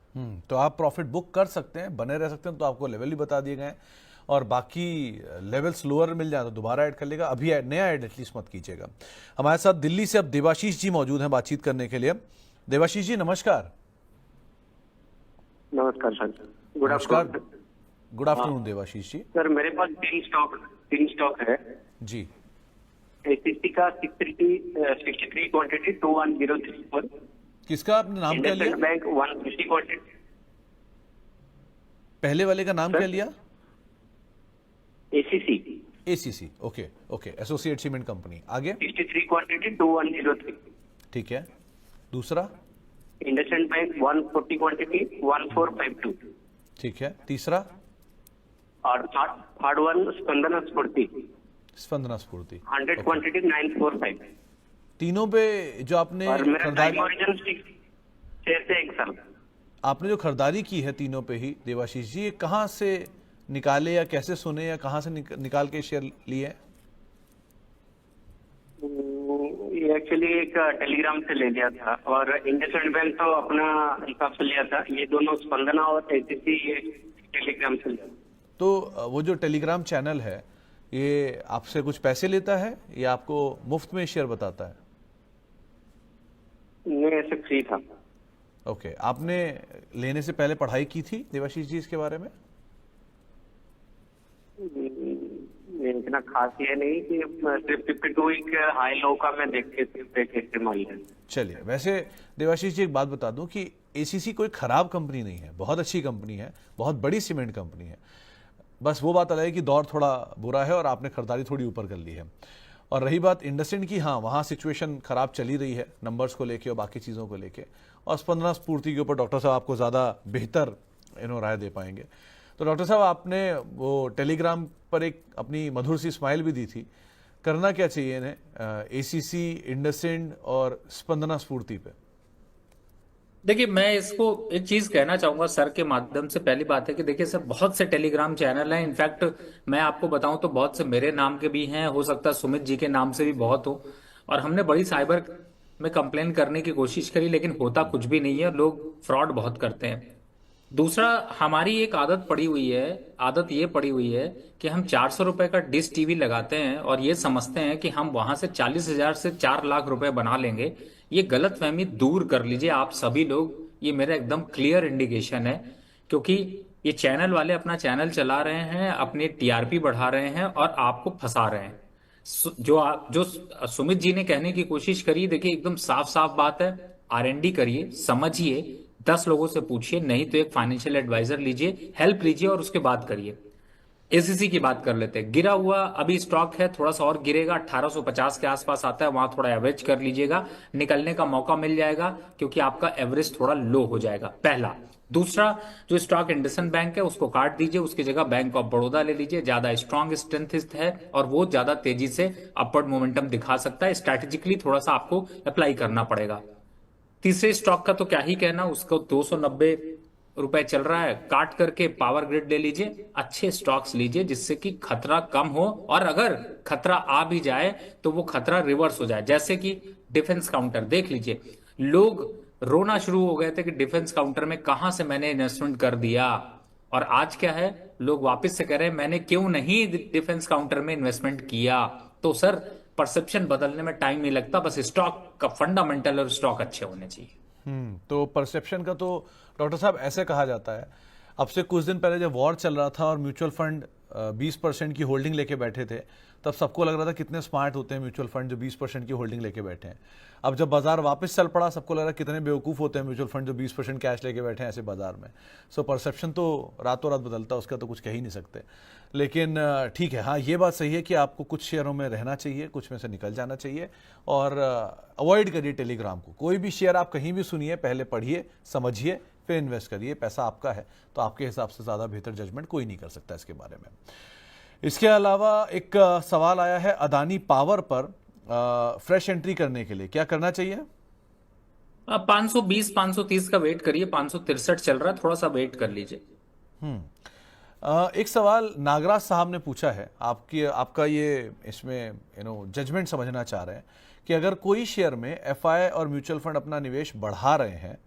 तो आप प्रॉफिट बुक कर सकते हैं, बने रह सकते हैं, तो आपको लेवल ही बता दिए गए हैं, और बाकी लेवल्स लोअर मिल जाए तो दोबारा ऐड कर लेगा। अभी नया ऐड एटलीस्ट मत कीजिएगा। हमारे साथ दिल्ली से अब देवाशीष जी मौजूद हैं बातचीत करने के लिए। देवाशीष जी नमस्कार। नमस्कार सर, गुड नमस्कार, आफ्टरनून। गुड आफ्टरनून देवाशीष जी। सर मेरे पास तीन स्टॉक है जी। एसीसी का 63 क्वांटिटी 2103 पर। किसका आपने नाम क्या लिया? IndusInd bank 150 quantity. पहले वाले का नाम क्या लिया? ACC ACC, okay okay, associate cement company. आगे? 63 क्वांटिटी 2103। ठीक है। दूसरा? IndusInd bank 140 quantity 1452। ठीक है। तीसरा? और थर्ड वन स्पंदना स्फूर्ति स्पंदना स्फूर्ति 100 क्वांटिटी 945। तीनों पे जो आपने और मेरा खरीदारी, टाइम ओरिजिन 6 से 1 साल। आपने जो खरीदारी की है तीनों पे ही देवाशीष जी, ये कहाँ से निकाले या कैसे सुने या कहाँ से निकाल के शेयर लिए? ये एक्चुअली एक टेलीग्राम से ले लिया था, और इंडसइंड बैंक तो अपना हिसाब से लिया था। ये दोनों स्पंदना और एसीसी ये टेलीग्राम से लिया। तो वो जो टेलीग्राम चैनल है ये आपसे कुछ पैसे लेता है या आपको मुफ्त में शेयर बताता है? नहीं, ऐसे फ्री था। ओके, आपने लेने से पहले पढ़ाई की थी देवाशीष जी इसके बारे में? इतना खास ये नहीं कि सिर्फ 52 वीक हाई लो का मैं देख के इस्तेमाल है। चलिए, वैसे देवाशीष जी एक बात बता दूं कि एसीसी कोई खराब कंपनी नहीं है, बहुत अच्छी कंपनी है, बहुत बड़ी सीमेंट कंपनी है। बस वो बात अलग है कि दौर थोड़ा बुरा है और आपने खरीदारी थोड़ी ऊपर कर ली है। और रही बात इंडसइंड की, हाँ वहाँ सिचुएशन खराब चली रही है नंबर्स को लेके और बाकी चीज़ों को लेके, और स्पंदना स्फूर्ति के ऊपर डॉक्टर साहब आपको ज़्यादा बेहतर राय दे पाएंगे। तो डॉक्टर साहब, आपने वो टेलीग्राम पर एक अपनी मधुर सी स्माइल भी दी थी, करना क्या चाहिए इन्हें एसीसी, इंडसइंड और स्पंदना स्फूर्ति पे? देखिए, मैं इसको एक चीज कहना चाहूंगा सर के माध्यम से। पहली बात है कि देखिए सर, बहुत से टेलीग्राम चैनल हैं। इनफैक्ट मैं आपको बताऊं तो बहुत से मेरे नाम के भी हैं, हो सकता है सुमित जी के नाम से भी बहुत हो। और हमने बड़ी साइबर में कंप्लेन करने की कोशिश करी, लेकिन होता कुछ भी नहीं है, लोग फ्रॉड बहुत करते हैं। दूसरा, हमारी एक आदत ये पड़ी हुई है कि हम 400 रुपए का डिश टीवी लगाते हैं और ये समझते हैं कि हम वहां से 40,000 से 4 लाख रुपए बना लेंगे। ये गलतफहमी दूर कर लीजिए आप सभी लोग। ये मेरा एकदम क्लियर इंडिकेशन है, क्योंकि ये चैनल वाले अपना चैनल चला रहे हैं, अपनी टीआरपी बढ़ा रहे हैं और आपको फंसा रहे हैं। जो सुमित जी ने कहने की कोशिश करी, देखिए एकदम साफ साफ बात है। आरएनडी करिए, समझिए, 10 लोगों से पूछिए, नहीं तो एक फाइनेंशियल एडवाइजर लीजिए, हेल्प लीजिए और उसके बाद करिए। एसीसी की बात कर लेते हैं। गिरा हुआ अभी स्टॉक है, थोड़ा सा और गिरेगा, 1850 के आसपास आता है, वहां थोड़ा एवरेज कर लीजिएगा, निकलने का मौका मिल जाएगा, क्योंकि आपका एवरेज थोड़ा लो हो जाएगा, पहला। दूसरा, जो स्टॉक इंडसइंड बैंक है उसको काट दीजिए, उसकी जगह बैंक ऑफ बड़ौदा ले लीजिए, ज्यादा स्ट्रॉन्ग स्ट्रेंथ है और वो ज्यादा तेजी से अपवर्ड मोमेंटम दिखा सकता है। स्ट्रैटेजिकली थोड़ा सा आपको अप्लाई करना पड़ेगा। तीसरे स्टॉक का तो क्या ही कहना, उसको 290 रुपए चल रहा है, काट करके पावर ग्रिड ले लीजिए। अच्छे स्टॉक्स लीजिए जिससे कि खतरा कम हो, और अगर खतरा आ भी जाए तो वो खतरा रिवर्स हो जाए। जैसे कि डिफेंस काउंटर देख लीजिए, लोग रोना शुरू हो गए थे कि डिफेंस काउंटर में कहां से मैंने इन्वेस्टमेंट कर दिया, और आज क्या है, लोग वापस से कह रहे हैं मैंने क्यों नहीं डिफेंस काउंटर में इन्वेस्टमेंट किया। तो सर, परसेप्शन बदलने में टाइम नहीं लगता, बस स्टॉक का फंडामेंटल और स्टॉक अच्छे होने चाहिए। तो परसेप्शन का तो डॉक्टर साहब ऐसे कहा जाता है, अब से कुछ दिन पहले जब वॉर चल रहा था और म्यूचुअल फंड 20% की होल्डिंग लेके बैठे थे, तब सबको लग रहा था कितने स्मार्ट होते हैं म्यूचुअल फंड जो 20% की होल्डिंग लेके बैठे हैं। अब जब बाजार वापस चल पड़ा, सबको लग रहा है कितने बेवकूफ़ होते हैं म्यूचुअल फंड जो 20% कैश लेके बैठे हैं ऐसे बाजार में। सो परसेप्शन तो रातों रात बदलता है, उसका तो कुछ कह ही नहीं सकते। लेकिन ठीक है, हाँ ये बात सही है कि आपको कुछ शेयरों में रहना चाहिए, कुछ में से निकल जाना चाहिए और अवॉइड करिए टेलीग्राम को। कोई भी शेयर आप कहीं भी सुनिए, पहले पढ़िए, समझिए, फिर इन्वेस्ट करिए। पैसा आपका है तो आपके हिसाब से ज़्यादा बेहतर जजमेंट कोई नहीं कर सकता इसके बारे में। इसके अलावा एक सवाल आया है अदानी पावर पर फ्रेश एंट्री करने के लिए क्या करना चाहिए? 520 530 का वेट करिए, 563 चल रहा है, थोड़ा सा वेट कर लीजिए। एक सवाल नागराज साहब ने पूछा है, आपका ये इसमें जजमेंट समझना चाह रहे हैं कि अगर कोई शेयर में एफआई और म्यूचुअल फंड अपना निवेश बढ़ा रहे हैं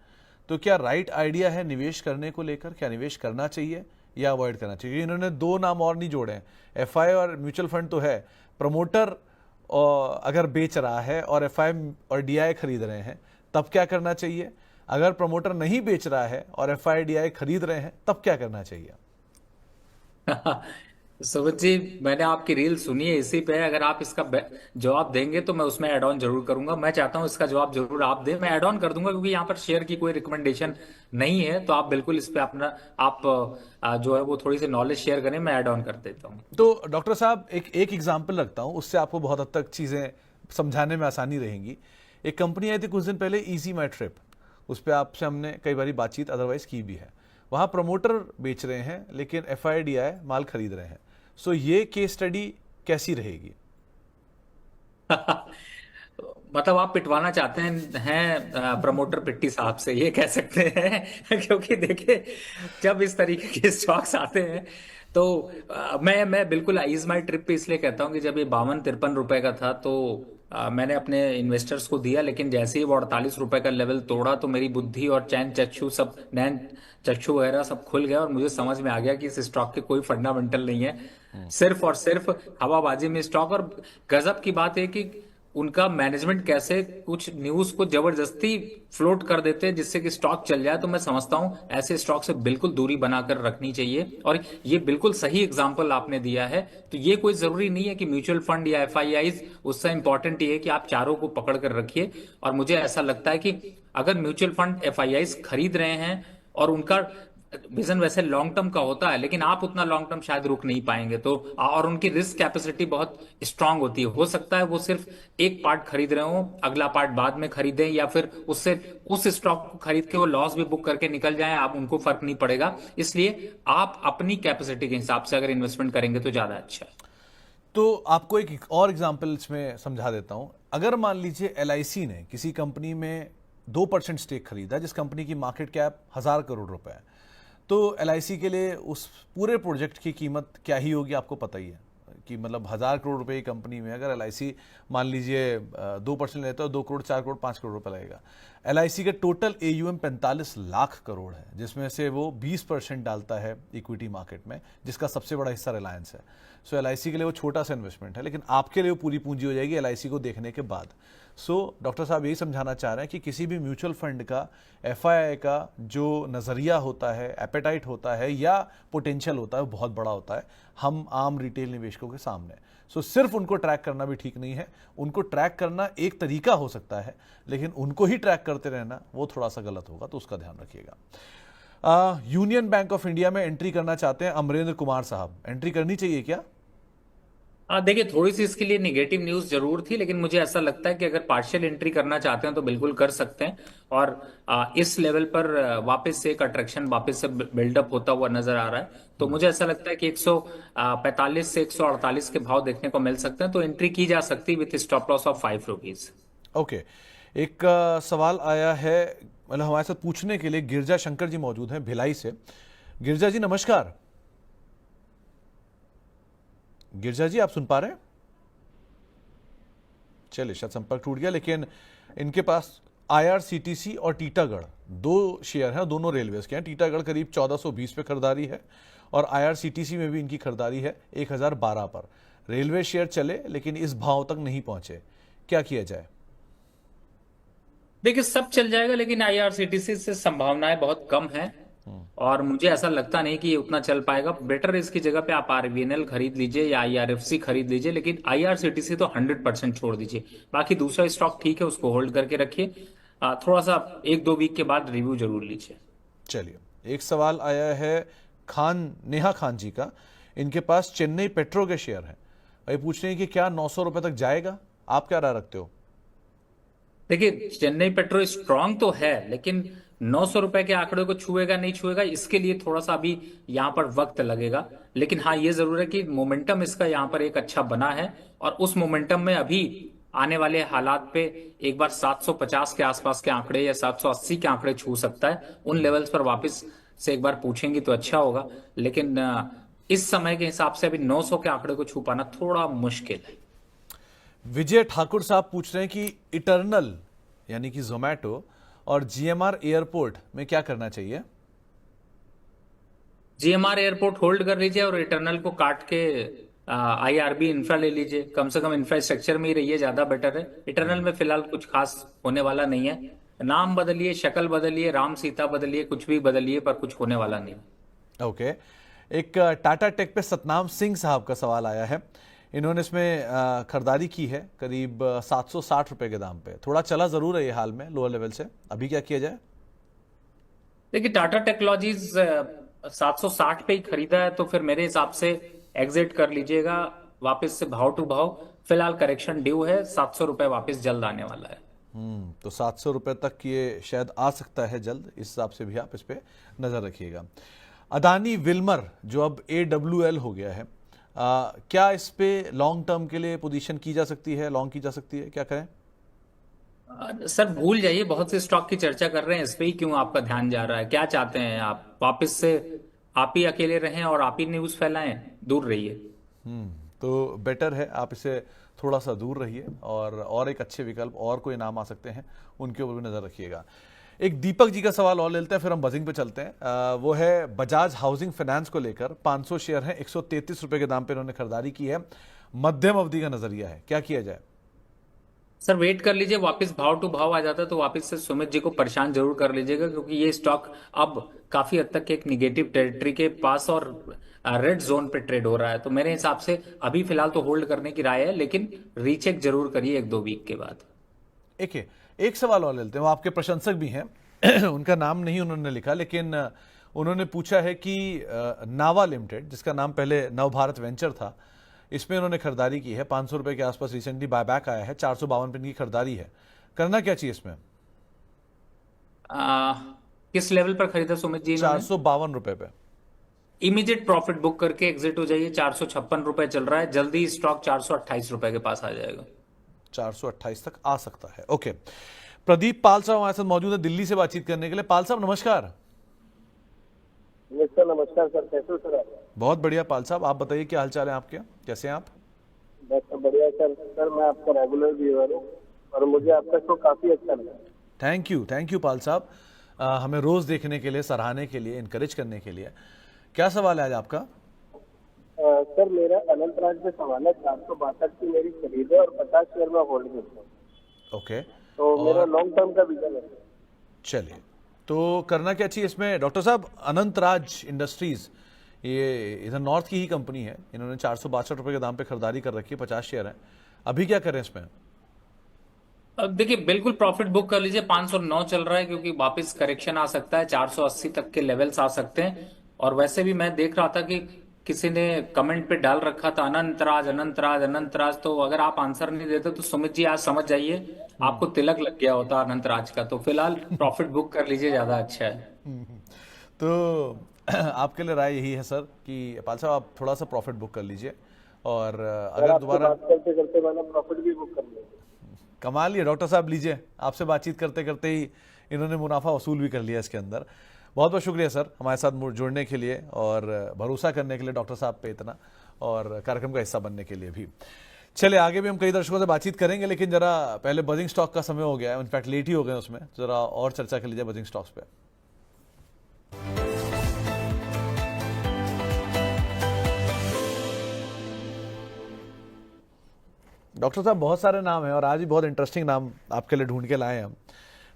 तो क्या राइट आइडिया है निवेश करने को लेकर? क्या निवेश करना चाहिए या अवॉइड करना चाहिए? इन्होंने दो नाम और नहीं जोड़े हैं, एफआई और म्यूचुअल फंड तो है, प्रमोटर अगर बेच रहा है और एफआई और डीआई खरीद रहे हैं तब क्या करना चाहिए? अगर प्रमोटर नहीं बेच रहा है और एफआई डीआई खरीद रहे हैं तब क्या करना चाहिए? सुमित जी, मैंने आपकी रील सुनी है, इसी पे अगर आप इसका जवाब देंगे तो मैं उसमें ऐड ऑन जरूर करूंगा। मैं चाहता हूं इसका जवाब जरूर आप दें, मैं ऐड ऑन कर दूंगा क्योंकि यहाँ पर शेयर की कोई रिकमेंडेशन नहीं है। तो आप बिल्कुल इस पे अपना जो है वो थोड़ी सी नॉलेज शेयर करें, मैं ऐड ऑन कर देता हूँ। तो डॉक्टर साहब एक एग्जाम्पल रखता हूँ, उससे आपको बहुत हद तक चीजें समझाने में आसानी रहेंगी। एक कंपनी आई थी कुछ दिन पहले, इजी माई ट्रिप, उस पर आपसे हमने कई बार बातचीत अदरवाइज की भी है। वहां प्रमोटर बेच रहे हैं लेकिन एफआईडीआई माल खरीद रहे हैं। सो ये केस स्टडी कैसी रहेगी? मतलब आप पिटवाना चाहते हैं प्रमोटर पिट्टी साहब से, ये कह सकते हैं क्योंकि देखिए जब इस तरीके के स्टॉक्स आते हैं तो मैं बिल्कुल ईज माई ट्रिप पे इसलिए कहता हूं कि जब ये 52-53 रुपए का था तो मैंने अपने इन्वेस्टर्स को दिया, लेकिन जैसे ही वो 48 रुपए का लेवल तोड़ा तो मेरी बुद्धि और नैन चक्षु वगैरह सब खुल गया और मुझे समझ में आ गया कि इस स्टॉक के कोई फंडामेंटल नहीं है, सिर्फ और सिर्फ हवाबाजी में स्टॉक। और गजब की बात है कि उनका मैनेजमेंट कैसे कुछ न्यूज को जबरदस्ती फ्लोट कर देते हैं जिससे कि स्टॉक चल जाए। तो मैं समझता हूं ऐसे स्टॉक से बिल्कुल दूरी बनाकर रखनी चाहिए और ये बिल्कुल सही एग्जांपल आपने दिया है। तो ये कोई जरूरी नहीं है कि म्यूचुअल फंड या एफआईआईज, उससे इंपॉर्टेंट ये है कि आप चारों को पकड़ कर रखिए। और मुझे ऐसा लगता है कि अगर म्यूचुअल फंड एफआईआईज खरीद रहे हैं और उनका विजन वैसे लॉन्ग टर्म का होता है, लेकिन आप उतना लॉन्ग टर्म शायद रुक नहीं पाएंगे, तो और उनकी रिस्क कैपेसिटी बहुत स्ट्रांग होती है। हो सकता है वो सिर्फ एक पार्ट खरीद रहे हो, अगला पार्ट बाद में खरीदें, या फिर उससे उस स्टॉक को खरीद के वो लॉस भी बुक करके निकल जाएं, आप उनको फर्क नहीं पड़ेगा। इसलिए आप अपनी कैपेसिटी के हिसाब से अगर इन्वेस्टमेंट करेंगे तो ज्यादा अच्छा है। तो आपको एक और एग्जाम्पल इसमें समझा देता हूं। अगर मान लीजिए एलआईसी ने किसी कंपनी में 2% स्टेक खरीदा जिस कंपनी की मार्केट कैप 1000 करोड़ रुपए है, तो एलआईसी के लिए उस पूरे प्रोजेक्ट की कीमत क्या ही होगी आपको पता ही है कि मतलब 1000 करोड़ रुपए की कंपनी में अगर एलआईसी मान लीजिए 2% लेता है, 2 करोड़ 4 करोड़ 5 करोड़ रुपए लगेगा। एलआईसी का टोटल एयूएम 45 लाख करोड़ है, जिसमें से वो 20% डालता है इक्विटी मार्केट में, जिसका सबसे बड़ा हिस्सा रिलायंस है। सो एलआईसी के लिए वो छोटा सा इन्वेस्टमेंट है, लेकिन आपके लिए वो पूरी पूंजी हो जाएगी एलआईसी को देखने के बाद। सो डॉक्टर साहब यही समझाना चाह रहे हैं कि किसी भी म्यूचुअल फंड का एफआईआई का जो नज़रिया होता है, एपेटाइट होता है या पोटेंशियल होता है, वो बहुत बड़ा होता है हम आम रिटेल निवेशकों के सामने। सो सिर्फ उनको ट्रैक करना भी ठीक नहीं है। उनको ट्रैक करना एक तरीका हो सकता है, लेकिन उनको ही ट्रैक करते रहना वो थोड़ा सा गलत होगा, तो उसका ध्यान रखिएगा। यूनियन बैंक ऑफ इंडिया में एंट्री करना चाहते हैं अमरेंद्र कुमार साहब, एंट्री करनी चाहिए क्या? देखिए थोड़ी सी इसके लिए नेगेटिव न्यूज जरूर थी, लेकिन मुझे ऐसा लगता है कि अगर पार्शियल एंट्री करना चाहते हैं तो बिल्कुल कर सकते हैं। और इस लेवल पर वापस से एक अट्रैक्शन वापस से बिल्डअप होता हुआ नजर आ रहा है। तो मुझे ऐसा लगता है कि 145 से 148 के भाव देखने को मिल सकते हैं, तो एंट्री की जा सकती है with stop loss of 5 rupees. Okay, एक सवाल आया है, मतलब हमारे साथ पूछने के लिए गिरजा शंकर जी मौजूद हैं भिलाई से। गिरजा जी नमस्कार। गिरजा जी आप सुन पा रहे हैं? चलिए शायद संपर्क टूट गया, लेकिन इनके पास आईआरसीटीसी और टीटागढ़ 2 शेयर हैं, दोनों रेलवेज के हैं। टीटागढ़ करीब 1420 पे खरीदारी है और आईआरसीटीसी में भी इनकी खरीदारी है 1012 पर। रेलवे शेयर चले लेकिन इस भाव तक नहीं पहुंचे, क्या किया जाए? देखिए सब चल जाएगा, लेकिन आईआरसीटीसी से संभावनाएं बहुत कम हैं। और मुझे ऐसा लगता नहीं कि ये उतना चल पाएगा। बेटर इसकी जगह पे आप आरबीएनएल खरीद लीजिए या आईआरएफसी खरीद लीजिए, लेकिन आईआरसीटीसी तो 100% छोड़ दीजिए। बाकी दूसरा स्टॉक ठीक है, उसको होल्ड करके रखिए। थोड़ा सा 1-2 वीक के बाद रिव्यू जरूर लीजिए। चलिए, एक सवाल आया है नेहा खान जी का। इनके पास चेन्नई पेट्रो के शेयर हैं, ये पूछ रहे हैं कि क्या 900 रुपए तक जाएगा? आप क्या राय रखते हो? देखिए, चेन्नई पेट्रो स्ट्रांग तो है, लेकिन 900 रुपए के आंकड़े को छुएगा नहीं छुएगा, इसके लिए थोड़ा सा अभी यहाँ पर वक्त लगेगा। लेकिन हाँ, ये जरूर है कि मोमेंटम इसका यहाँ पर एक अच्छा बना है, और उस मोमेंटम में अभी आने वाले हालात पे एक बार 750 के आसपास के आंकड़े या 780 के आंकड़े छू सकता है। उन लेवल्स पर वापस से एक बार पूछेंगे तो अच्छा होगा, लेकिन इस समय के हिसाब से अभी 900 के आंकड़े को छू पाना थोड़ा मुश्किल है। विजय ठाकुर साहब पूछ रहे हैं कि इटर्नल यानी कि जोमैटो और जीएमआर एयरपोर्ट में क्या करना चाहिए? जीएमआर एयरपोर्ट होल्ड कर लीजिए और इटर्नल को काट के आईआरबी इंफ्रा ले लीजिए। कम से कम इंफ्रास्ट्रक्चर में ही रहिए, ज्यादा बेटर है। इटर्नल में फिलहाल कुछ खास होने वाला नहीं है। नाम बदलिए, शक्ल बदलिए, राम सीता बदलिए, कुछ भी बदलिए, पर कुछ होने वाला नहीं। ओके, एक टाटा टेक पे सतनाम सिंह साहब का सवाल आया है। इन्होंने इसमें खरीदारी की है करीब 760 रुपए के दाम पे। थोड़ा चला जरूर है ये हाल में लोअर लेवल से, अभी क्या किया जाए? देखिए, टाटा टेक्नोलॉजीज 760 पे ही खरीदा है, तो फिर मेरे हिसाब से एग्जिट कर लीजिएगा वापस से भाव टू भाव। फिलहाल करेक्शन ड्यू है, 700 रुपए वापस जल्द आने वाला है। तो 700 रुपए तक ये शायद आ सकता है जल्द, इस हिसाब से भी आप इस पे नजर रखिएगा। अदानी विल्मर जो अब AWL हो गया है, क्या इस पे लॉन्ग टर्म के लिए पोजीशन की जा सकती है, लॉन्ग की जा सकती है, क्या करें? सर भूल जाइए, बहुत से स्टॉक की चर्चा कर रहे हैं, इस पे ही क्यों आपका ध्यान जा रहा है? क्या चाहते हैं आप? वापस से आप ही अकेले रहें और आप ही न्यूज फैलाएं? दूर रहिए। तो बेटर है आप इसे थोड़ा सा दूर रहिए, और एक अच्छे विकल्प और कोई नाम आ सकते हैं, उनके ऊपर भी नजर रखिएगा। एक दीपक जी का सवाल और लेते हैं, फिर हम बजिंग पे चलते हैं। वो है बजाज हाउसिंग फाइनेंस को लेकर 500 शेयर हैं, 133 रुपए के दाम पे इन्होंने खरीदारी की है। मध्यम अवधि का नजरिया है, क्या किया जाए? सर वेट कर लीजिए, वापस भाव टू भाव आ जाता है तो वापस से सुमित जी को परेशान जरूर कर लीजिएगा, क्योंकि ये स्टॉक अब काफी हद तक एक निगेटिव टेरिटरी के पास और रेड जोन पे ट्रेड हो रहा है। तो मेरे हिसाब से अभी फिलहाल तो होल्ड करने की राय है, लेकिन रीचेक जरूर करिए 1-2 वीक के बाद। एक सवाल और लेते हैं, वो आपके प्रशंसक भी हैं उनका नाम नहीं उन्होंने लिखा, लेकिन उन्होंने पूछा है कि नावा लिमिटेड, जिसका नाम पहले नवभारत वेंचर था, इसमें उन्होंने खरीदारी की है 500 रुपए के आसपास। रिसेंटली बायबैक आया है, 452 पे की खरीदारी है। करना क्या चाहिए इसमें? किस लेवल पर खरीदा सुमित जी? 452 रुपए पे। इमीडिएट प्रॉफिट बुक करके एग्जिट हो जाइए। 456 रुपए चल रहा है, जल्दी स्टॉक 428 रुपए के पास आ जाएगा। 428 तक आ सकता है। ओके, प्रदीप पाल साहब हमारे साथ मौजूद है दिल्ली से बातचीत करने के लिए। पाल साहब नमस्कार। नमस्कार सर, कैसे हो सर आप? बहुत बढ़िया पाल साहब, आप बताइए क्या हालचाल है आपके, कैसे हैं आप? बस बढ़िया सर मैं आपका रेगुलर व्यूअर हूँ और मुझे आपका शो काफी अच्छा लगा। थैंक यू पाल साहब, हमें रोज देखने के लिए, सराहने के लिए, इनकरेज करने के लिए। क्या सवाल है आज आपका? सर मेरा अनंतराज पे सवाल है। 462 की मेरी खरीद है और 50 शेयर में होल्ड करता हूँ। ओके, तो मेरा लॉन्ग टर्म का विजन है। चलिए, तो करना क्या चाहिए इसमें? डॉक्टर साहब, अनंतराज इंडस्ट्रीज ये इधर नॉर्थ की ही कंपनी है, इन्होंने 462 रुपए के दाम पे खरीदारी कर रखी है, 50 शेयर है। अभी क्या करें इसमें? देखिए, बिल्कुल प्रॉफिट बुक कर लीजिए। 509 चल रहा है, क्योंकि वापस करेक्शन आ सकता है, 480 तक के लेवल्स आ सकते हैं। और वैसे भी मैं देख रहा था कि किसी ने कमेंट पे डाल रखा था अनंतराज अनंतराज अनंतराज, तो अगर आप आंसर नहीं देते तो सुमित जी आज समझ जाइए आपको तिलक लग गया होता अनंतराज का। तो फिलहाल प्रॉफिट बुक कर लीजिए, ज्यादा अच्छा है। तो आपके लिए राय यही है सर कि पाल साहब आप थोड़ा सा प्रॉफिट बुक कर लीजिए, और अगर दोबारा करते करते मैंने प्रॉफिट भी बुक कर लिया। कमाल है डॉक्टर साहब, लीजिए, आपसे बातचीत करते करते ही इन्होंने मुनाफा वसूल भी कर लिया इसके अंदर। बहुत बहुत शुक्रिया सर हमारे साथ जुड़ने के लिए और भरोसा करने के लिए डॉक्टर साहब पे इतना, और कार्यक्रम का हिस्सा बनने के लिए भी। चले आगे भी हम कई दर्शकों से बातचीत करेंगे, लेकिन जरा पहले बजिंग स्टॉक का समय हो गया है, इनफैक्ट लेट ही हो गए उसमें, जरा और चर्चा कर लीजिए बजिंग स्टॉक्स पे। डॉक्टर साहब बहुत सारे नाम हैं और आज भी बहुत इंटरेस्टिंग नाम आपके लिए ढूंढ के लाए हैं हम।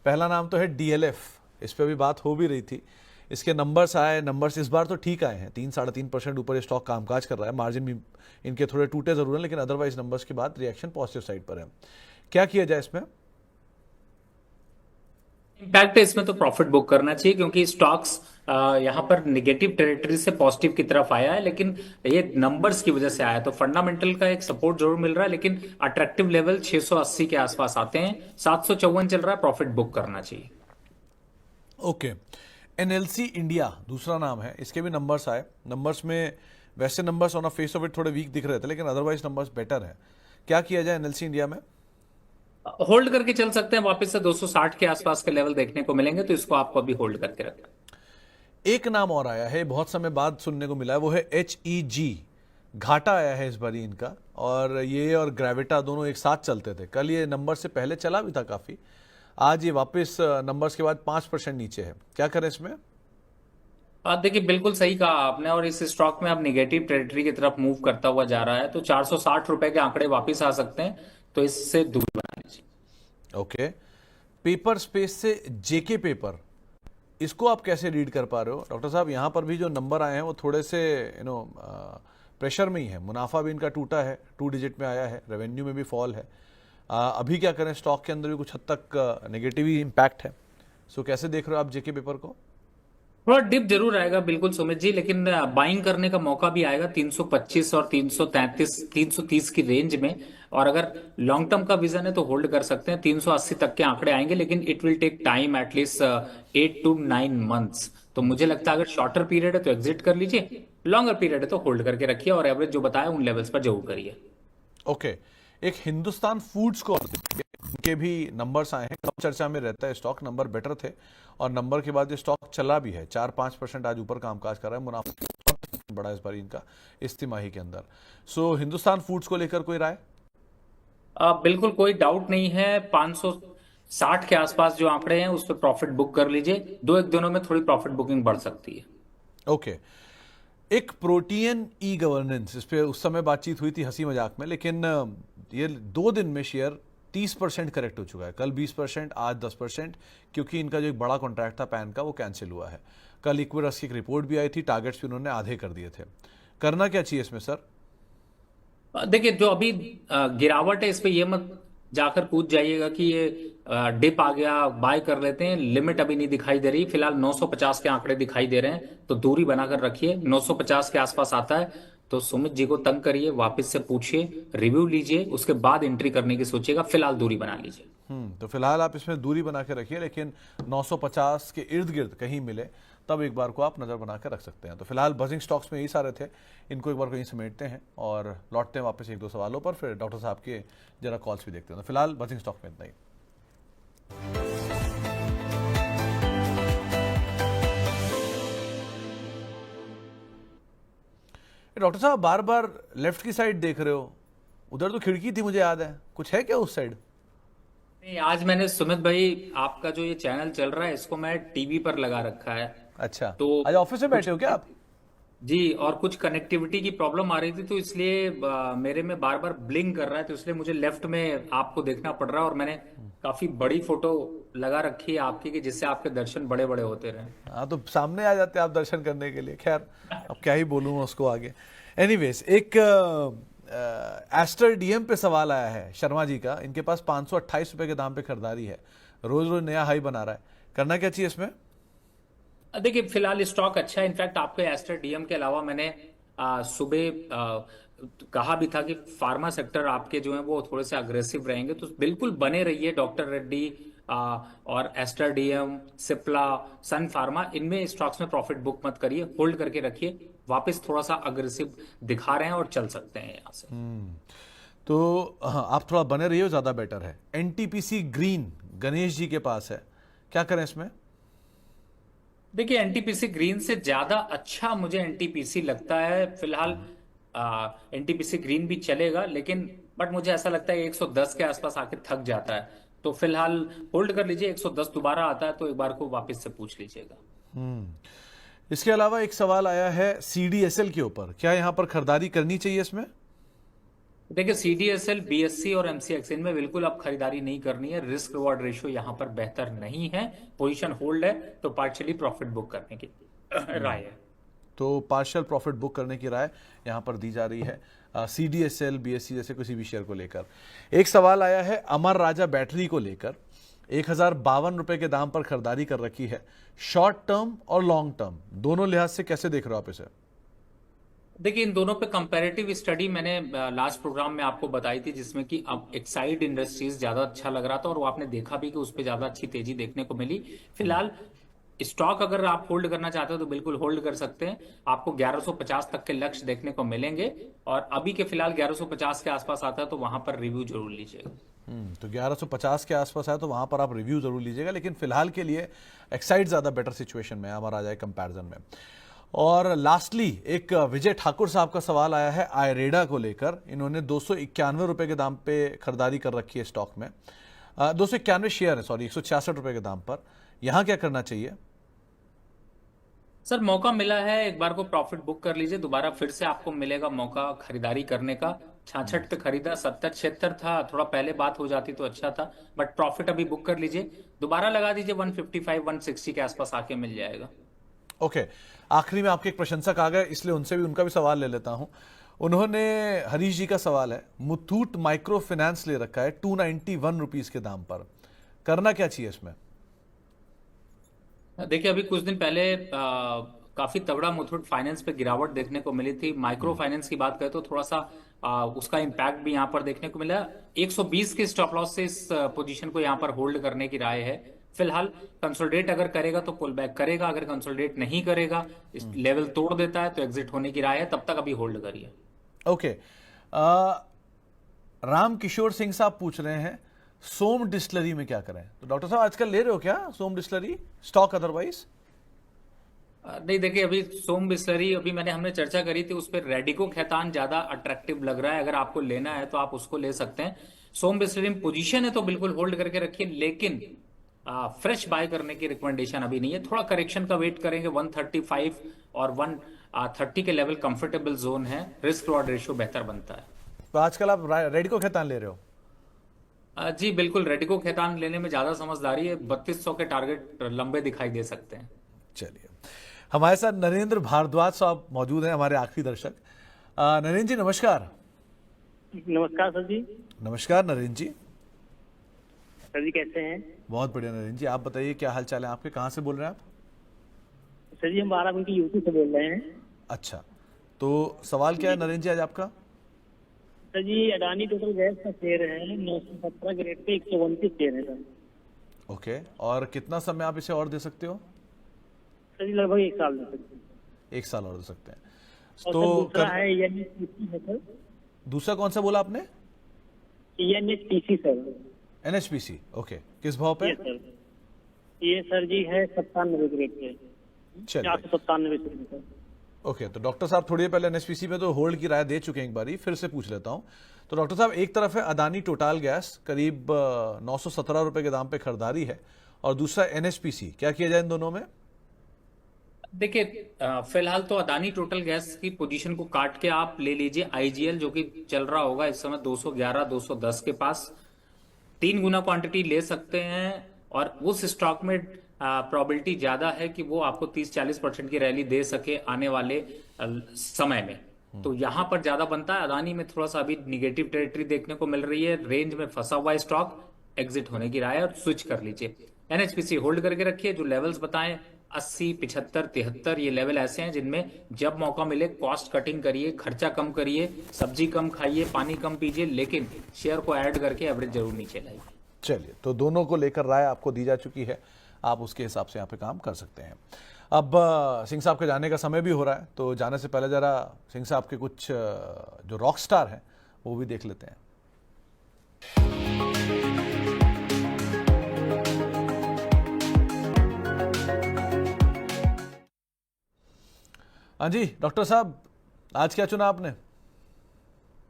पहला नाम तो है DLF, इस पे भी बात हो भी रही थी। इसके नंबर्स आए, नंबर्स इस बार तो ठीक आए हैं, 3-3.5% ऊपर ये स्टॉक कामकाज कर रहा है, मार्जिन भी इनके थोड़े टूटे जरूर हैं, लेकिन अदरवाइज नंबर्स के बाद रिएक्शन पॉजिटिव साइड पर है। क्या किया जाए इसमें? इम्पैक्ट है इसमें तो प्रॉफिट बुक करना चाहिए, क्योंकि स्टॉक्स यहाँ पर निगेटिव टेरिटरी से पॉजिटिव की तरफ आया है, लेकिन ये नंबर्स की वजह से आया, तो फंडामेंटल का एक सपोर्ट जरूर मिल रहा है, लेकिन अट्रैक्टिव लेवल 680 के आसपास आते हैं, 754 चल रहा है, प्रॉफिट बुक करना चाहिए। ओके, एनएलसी इंडिया दूसरा नाम है, इसके भी नंबर्स आए। नंबर्स में वैसे numbers on a face of it थोड़े वीक दिख रहे थे, लेकिन अदरवाइज नंबर्स बेटर है। क्या किया जाए एनएलसी इंडिया में? होल्ड करके चल सकते हैं, वापस से 260 के आसपास के लेवल देखने को मिलेंगे, तो इसको आपको अभी होल्ड करके रखना। एक नाम और आया है, बहुत समय बाद सुनने को मिला है, वो है HEG। घाटा आया है इस बार इनका, और ये और ग्रेविटा दोनों एक साथ चलते थे। कल ये नंबर से पहले चला भी था काफी, आज ये वापस नंबर्स के बाद 5% नीचे है। क्या करें इसमें? देखिए, बिल्कुल सही कहा आपने, और इस स्टॉक में अब निगेटिव टेरिटरी की तरफ मूव करता हुआ जा रहा है, तो 460 रुपए के आंकड़े वापस आ सकते हैं, तो इससे दूर बना लीजिए। ओके, पेपर स्पेस से जेके पेपर, इसको आप कैसे रीड कर पा रहे हो डॉक्टर साहब? यहाँ पर भी जो नंबर आए हैं वो थोड़े से प्रेशर में ही है, मुनाफा भी इनका टूटा है, 2 डिजिट में आया है, रेवेन्यू में भी फॉल है। अभी क्या करें? स्टॉक के अंदर भी कुछ हद तक नेगेटिव ही इम्पैक्ट है, सो कैसे देख रहे हो आप जेके पेपर को? थोड़ा डिप जरूर आएगा, बिल्कुल सुमित जी, लेकिन बाइंग करने का मौका भी आएगा 325 और 330 की रेंज में, और अगर लॉन्ग टर्म का विजन है तो होल्ड कर सकते हैं। 380 तक के आंकड़े आएंगे, लेकिन it will take time, at least 8 to 9 months. तो मुझे लगता है अगर शॉर्टर पीरियड है तो एग्जिट कर लीजिए, लॉन्गर पीरियड है तो होल्ड करके रखिए, और एवरेज जो बताया उन लेवल्स पर जरूर करिए। ओके, एक हिंदुस्तान फूड्स को के भी नंबर्स आए हैं, कम चर्चा में रहता है स्टॉक, नंबर बेटर थे और नंबर के बाद ये स्टॉक चला भी है, 4-5% आज ऊपर कामकाज कर रहा है, मुनाफा बड़ा इस बार इनका इस तिमाही के अंदर। सो हिंदुस्तान फूड्स को लेकर कोई राय? बिल्कुल कोई डाउट नहीं है, 560 के आसपास जो आंकड़े हैं उस पर प्रॉफिट बुक कर लीजिए, 2-1 दिनों में थोड़ी प्रॉफिट बुकिंग बढ़ सकती है। ओके, एक प्रोटीन ई गवर्नेंस, इस पे उस समय बातचीत हुई थी हंसी मजाक में, लेकिन ये 2 दिन में शेयर 30% करेक्ट हो चुका है। कल 20%, आज 10%, क्योंकि इनका जो एक बड़ा कॉन्ट्रैक्ट था पैन का वो कैंसिल हुआ है। कल इक्विटस की एक रिपोर्ट भी आई थी, टारगेट्स भी उन्होंने आधे कर दिए थे। करना क्या चाहिए इसमें सर? देखिए, जो अभी गिरावट है इस पे ये मत जाकर कूद जाइएगा कि ये डिप आ गया, बाय कर लेते हैं, लिमिट अभी नहीं दिखाई दे रही। फिलहाल 950 के आंकड़े दिखाई दे रहे हैं, तो दूरी बनाकर रखिए। 950 के आसपास आता है तो सुमित जी को तंग करिए, वापस से पूछिए, रिव्यू लीजिए, उसके बाद एंट्री करने की सोचिएगा। फिलहाल दूरी बना लीजिए। तो फिलहाल आप इसमें दूरी बना के रखिए, लेकिन 950 के इर्द गिर्द कहीं मिले तब एक बार को आप नजर बना के रख सकते हैं। तो फिलहाल बजिंग स्टॉक्स में यही सारे थे, इनको एक बार कहीं समेटते हैं और लौटते हैं वापस 1-2 सवालों पर, फिर डॉक्टर साहब के जरा कॉल्स भी देखते हैं। तो फिलहाल बजिंग स्टॉक में इतना ही। डॉक्टर साहब बार बार लेफ्ट की साइड देख रहे हो, उधर तो खिड़की थी मुझे याद है, कुछ है क्या उस साइड? नहीं, आज मैंने सुमित भाई आपका जो ये चैनल चल रहा है इसको मैं टीवी पर लगा रखा है। अच्छा, तो आज ऑफिस में बैठे हो क्या आप? जी, और कुछ कनेक्टिविटी की प्रॉब्लम आ रही थी, तो इसलिए मेरे में बार बार ब्लिंक कर रहा है, तो इसलिए मुझे लेफ्ट में आपको देखना पड़ रहा है, और मैंने काफी बड़ी फोटो लगा रखी है आपकी कि जिससे आपके दर्शन बड़े बड़े होते रहे। हाँ, तो सामने आ जाते हैं आप दर्शन करने के लिए। खैर अब क्या ही बोलूँ उसको आगे। एनीवेज, एक एस्टर डीएम पे सवाल आया है शर्मा जी का, इनके पास 528 रुपए के दाम पे खरीदारी है, रोज रोज नया हाई बना रहा है, करना क्या चाहिए इसमें? देखिए, फिलहाल स्टॉक अच्छा है। इनफैक्ट आपके एस्टर डीएम के अलावा मैंने सुबह कहा भी था कि फार्मा सेक्टर आपके जो है वो थोड़े से अग्रेसिव रहेंगे, तो बिल्कुल बने रहिए। डॉक्टर रेड्डी और एस्टर डीएम, सिप्ला, सन फार्मा, इनमें स्टॉक्स में प्रॉफिट बुक मत करिए, होल्ड करके रखिए। वापस थोड़ा सा अग्रेसिव दिखा रहे हैं और चल सकते हैं यहाँ से। तो आप थोड़ा बने रहिए, ज्यादा बेटर है। एनटीपीसी ग्रीन गणेश जी के पास है, क्या करें इसमें? देखिए, एनटीपीसी ग्रीन से ज्यादा अच्छा मुझे एनटीपीसी लगता है। फिलहाल एनटीपीसी ग्रीन भी चलेगा, लेकिन बट मुझे ऐसा लगता है 110 के आसपास आके थक जाता है, तो फिलहाल होल्ड कर लीजिए। 110 दोबारा आता है तो एक बार को वापस से पूछ लीजिएगा। इसके अलावा एक सवाल आया है सीडीएसएल के ऊपर, क्या यहां पर खरीदारी करनी चाहिए इसमें? देखिए CDSL, BSC और MCX इनमें बिल्कुल अब खरीदारी नहीं करनी है। रिस्क रिवॉर्ड रेशियो यहाँ पर बेहतर नहीं है, पोजीशन होल्ड है, तो पार्शियली प्रॉफिट बुक करने की राय है। तो पार्शियल प्रॉफिट बुक करने की राय यहाँ पर दी जा रही है CDSL, BSC जैसे किसी भी शेयर को लेकर। एक सवाल आया है अमर राजा बैटरी को लेकर, 1052 रुपए के दाम पर खरीदारी कर रखी है। शॉर्ट टर्म और लॉन्ग टर्म दोनों लिहाज से कैसे देख रहे हो आप इसे? देखिए, इन दोनों पे कंपैरेटिव स्टडी मैंने लास्ट प्रोग्राम में आपको बताई थी, जिसमें कि अब एक्साइड इंडस्ट्रीज ज्यादा अच्छा लग रहा था और वो आपने देखा भी कि उस पर ज्यादा अच्छी तेजी देखने को मिली। फिलहाल स्टॉक अगर आप होल्ड करना चाहते हो तो बिल्कुल होल्ड कर सकते हैं। आपको 1150 तक के लक्ष्य देखने को मिलेंगे और अभी के फिलहाल 1150 के आसपास आता है तो वहां पर रिव्यू जरूर लीजिएगा। तो 1150 के आसपास है तो वहां पर आप रिव्यू जरूर लीजिएगा, लेकिन फिलहाल के लिए एक्साइड ज्यादा बेटर सिचुएशन में हमारा आ जाए कंपैरिजन में। और लास्टली एक विजय ठाकुर साहब का सवाल आया है आयरेडा को लेकर। इन्होंने 291 रुपए के दाम पे खरीदारी कर रखी है स्टॉक में, 291 शेयर है, सॉरी, 166 रुपए के दाम पर। यहां क्या करना चाहिए? सर, मौका मिला है, एक बार को प्रॉफिट बुक कर लीजिए, दोबारा फिर से आपको मिलेगा मौका खरीदारी करने का। 66 पे खरीदा, 70-76 था, थोड़ा पहले बात हो जाती तो अच्छा था, बट प्रॉफिट अभी बुक कर लीजिए, दोबारा लगा दीजिए, 155-160 के आसपास आके मिल जाएगा। ओके, आखिरी में आपके एक प्रशंसक आ गए, इसलिए उनसे भी उनका भी सवाल ले लेता हूं। उन्होंने, हरीश जी का सवाल है, मुथूट माइक्रो फाइनेंस ले रखा है 291 रुपीज के दाम पर, करना क्या चाहिए इसमें? देखिए, अभी कुछ दिन पहले काफी तगड़ा मुथूट फाइनेंस पे गिरावट देखने को मिली थी। माइक्रो फाइनेंस की बात करें तो थोड़ा सा उसका इम्पैक्ट भी यहाँ पर देखने को मिला। 120 के स्टॉप लॉस से इस पोजीशन को यहाँ पर होल्ड करने की राय है। फिलहाल कंसोलिडेट अगर करेगा तो पुल बैक करेगा, अगर कंसोलिडेट नहीं करेगा, इस लेवल तोड़ देता है तो एग्जिट होने की राय है। तब तक अभी होल्ड करिए। ओके, राम किशोर सिंह साहब पूछ रहे हैं सोम डिस्टिलरी में क्या करें? तो डॉक्टर साहब आजकल ले रहे हो क्या सोम डिस्टिलरी स्टॉक अदरवाइज? नहीं, देखिए, अभी सोम डिस्टिलरी अभी हमने चर्चा करी थी, उस पर रेडिको खैतान ज्यादा अट्रैक्टिव लग रहा है। अगर आपको लेना है तो आप उसको ले सकते हैं। सोम डिस्टिलरी में पोजीशन है तो बिल्कुल होल्ड करके रखिए, लेकिन फ्रेश बाय करने की रिकमेंडेशन अभी नहीं है। थोड़ा करेक्शन का वेट करेंगे। 135 और 130 के लेवल कंफर्टेबल जोन है, रिस्क रिवॉर्ड रेशियो बेहतर बनता है। तो आजकल आप रेडिको खैतान ले रहे हो? जी बिल्कुल, रेडिको खैतान लेने में ज्यादा समझदारी है। 3200 के टारगेट लंबे दिखाई दे सकते हैं। चलिए, हमारे साथ नरेंद्र भारद्वाज साहब मौजूद हैं, हमारे आखिरी दर्शक। नरेंद्र जी नमस्कार। नमस्कार सर जी। नमस्कार नरेंद्र जी। सर जी कैसे हैं? बहुत बढ़िया नरेंद्र जी, आप बताइए क्या हाल चाल है आपके, कहाँ से बोल रहे हैं आप? सर जी हम बाराबंकी यूपी से बोल रहे हैं। अच्छा, तो सवाल क्या है नरेंद्र जी आज आपका? सर जी अडानी टोटल गैस का शेयर है 917 ग्रेड पे 129 शेयर है सर। ओके, और कितना समय आप इसे और दे सकते हो? सर जी लगभग 1 साल दे सकते हैं। 1 साल और दे सकते हैं। और तो सर दूसरा है NHPC है सर। दूसरा कौन सा बोला आपने? NHPC sir. NHPC, ओके, किस भाव पे? ये सर जी है 97 ग्रेड पे, 497 सर। ओके, तो डॉक्टर साहब थोड़ी देर पहले NHPC पे तो होल्ड की राय दे चुके हैं, एक बारी फिर से पूछ लेता हूं। तो डॉक्टर साहब, एक तरफ है अदानी टोटल गैस, करीब 917 रुपए के दाम पे खरीदारी है, और दूसरा NHPC, क्या किया जाए इन दोनों में? देखिए, फिलहाल तो अदानी टोटल गैस की पोजीशन को काट के आप ले लीजिए IGL, जो कि चल रहा होगा इस समय 211-210 के पास। 3 गुना क्वांटिटी ले सकते हैं और उस स्टॉक में प्रोबेबिलिटी ज्यादा है कि वो आपको 30-40% की रैली दे सके आने वाले समय में। तो यहां पर ज्यादा बनता है। अदानी में थोड़ा सा अभी निगेटिव टेरिटरी देखने को मिल रही है, रेंज में फंसा हुआ स्टॉक, एग्जिट होने की राय है और स्विच कर लीजिए। NHPC होल्ड करके रखिए। जो लेवल्स बताएं 80, 75, 73 ये लेवल ऐसे हैं जिनमें जब मौका मिले कॉस्ट कटिंग करिए, खर्चा कम करिए, सब्जी कम खाइए, पानी कम पीजिए, लेकिन शेयर को ऐड करके एवरेज जरूर नीचे लाइए। चलिए, तो दोनों को लेकर राय आपको दी जा चुकी है, आप उसके हिसाब से यहाँ पे काम कर सकते हैं। अब सिंह साहब के जाने का समय भी हो रहा है, तो जाने से पहले जरा सिंह साहब के कुछ जो रॉक स्टार हैं वो भी देख लेते हैं। हाँ जी डॉक्टर साहब, आज क्या चुना आपने?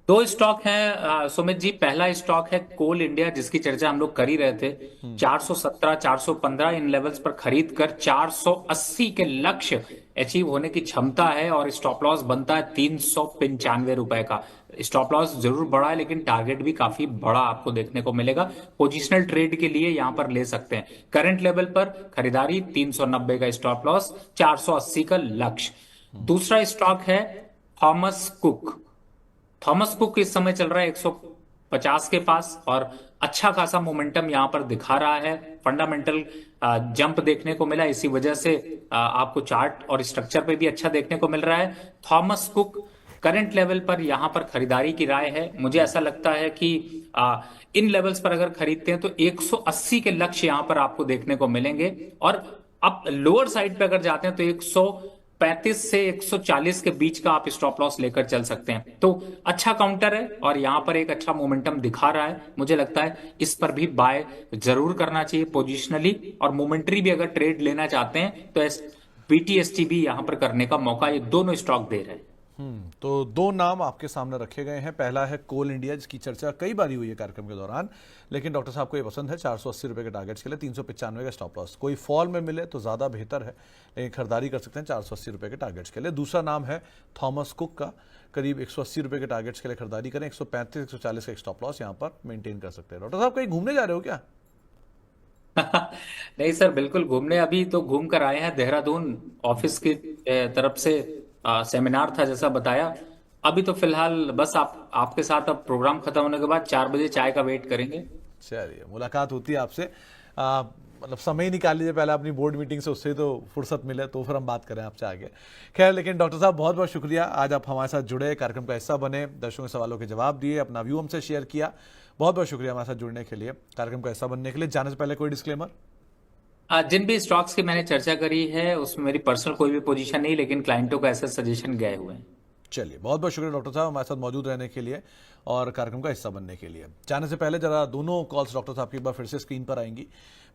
2 स्टॉक हैं सुमित जी। पहला स्टॉक है कोल इंडिया, जिसकी चर्चा हम लोग कर ही रहे थे। 417, 415 इन लेवल्स पर खरीद कर 480 के लक्ष्य अचीव होने की क्षमता है और स्टॉप लॉस बनता है 395 रुपए का। स्टॉप लॉस जरूर बड़ा है लेकिन टारगेट भी काफी बड़ा आपको देखने को मिलेगा। पोजिशनल ट्रेड के लिए यहां पर ले सकते हैं। करंट लेवल पर खरीदारी 390 का स्टॉप लॉस, 480 का लक्ष्य। दूसरा स्टॉक है थॉमस कुक। थॉमस कुक इस समय चल रहा है 150 के पास और अच्छा खासा मोमेंटम यहां पर दिखा रहा है। फंडामेंटल जंप देखने को मिला, इसी वजह से आपको चार्ट और स्ट्रक्चर पे भी अच्छा देखने को मिल रहा है। थॉमस कुक करंट लेवल पर यहां पर खरीदारी की राय है। मुझे ऐसा लगता है कि इन लेवल्स पर अगर खरीदते हैं तो 180 के लक्ष्य यहां पर आपको देखने को मिलेंगे और अब लोअर साइड पे अगर जाते हैं तो 135 से 140 के बीच का आप स्टॉप लॉस लेकर चल सकते हैं। तो अच्छा काउंटर है और यहां पर एक अच्छा मोमेंटम दिखा रहा है। मुझे लगता है इस पर भी बाय जरूर करना चाहिए पोजिशनली, और मोमेंट्री भी अगर ट्रेड लेना चाहते हैं तो BTST भी यहां पर करने का मौका ये दोनों स्टॉक दे रहे हैं। तो दो नाम आपके सामने रखे गए हैं। पहला है कोल इंडिया, जिसकी चर्चा कई बार हुई है कार्यक्रम के दौरान, लेकिन डॉक्टर साहब को ये पसंद है 480 रुपए के टारगेट्स के लिए, 395 का स्टॉप लॉस। कोई फॉल में मिले तो ज्यादा बेहतर है, लेकिन खरीदारी कर सकते हैं 480 रुपए के टारगेट्स के लिए। दूसरा नाम है थॉमस कुक का, करीब 180 रुपए के टारगेट्स के लिए खरीदारी करें, 135 140 का स्टॉप लॉस यहाँ पर मेंटेन कर सकते हैं। डॉक्टर साहब कहीं घूमने जा रहे हो क्या? नहीं सर, बिल्कुल घूमने अभी तो घूम कर आए हैं। देहरादून ऑफिस की तरफ से सेमिनार था जैसा बताया। अभी तो फिलहाल बस आपके साथ अब प्रोग्राम खत्म होने के बाद 4 बजे चाय का वेट करेंगे। चलिए, मुलाकात होती है आपसे, मतलब समय निकाल लीजिए पहले अपनी बोर्ड मीटिंग से, उससे तो फुर्सत मिले तो फिर हम बात करें आपसे आगे। खैर, लेकिन डॉक्टर साहब बहुत बहुत शुक्रिया, आज आप हमारे साथ जुड़े, कार्यक्रम का हिस्सा बने, दर्शकों के सवालों के जवाब दिए, अपना व्यू हमसे शेयर किया। बहुत बहुत शुक्रिया हमारे साथ जुड़ने के लिए, कार्यक्रम का हिस्सा बनने के लिए। जाने से पहले कोई डिस्क्लेमर? जिन भी स्टॉक्स की मैंने चर्चा करी है उसमें मेरी पर्सनल कोई भी पोजीशन नहीं, लेकिन क्लाइंटों का ऐसे सजेशन गए हुए हैं। चलिए, बहुत बहुत शुक्रिया डॉक्टर साहब हमारे साथ मौजूद रहने के लिए और कार्यक्रम का हिस्सा बनने के लिए। जाने से पहले जरा दोनों कॉल्स डॉक्टर साहब की एक बार फिर से स्क्रीन पर आएंगी।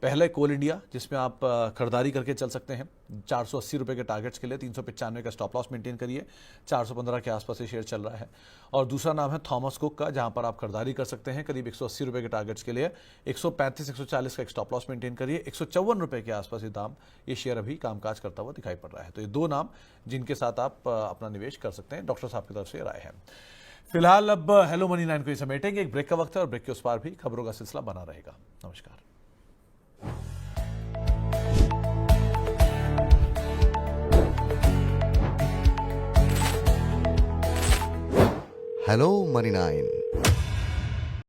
पहले कोल इंडिया, जिसमें आप खरीदारी करके चल सकते हैं 480 रुपए के टारगेट्स के लिए, 395 का स्टॉप लॉस मेंटेन करिए, 415 के आसपास ये शेयर चल रहा है। और दूसरा नाम है थॉमस कुक का, जहां पर आप खरीदारी कर सकते हैं करीब 180 रुपए के टारगेट्स के लिए, 135 140 का एक स्टॉप लॉस मेंटेन करिए, 154 रुपए के आसपास ये शेयर अभी कामकाज करता हुआ दिखाई पड़ रहा है। तो ये दो नाम जिनके साथ आप अपना निवेश कर सकते हैं, डॉक्टर साहब की तरफ से राय है। फिलहाल अब हेलो मनी 9 को ही समेटेंगे, एक ब्रेक का वक्त है और ब्रेक के उस पार भी खबरों का सिलसिला बना रहेगा। नमस्कार। Hello money 9।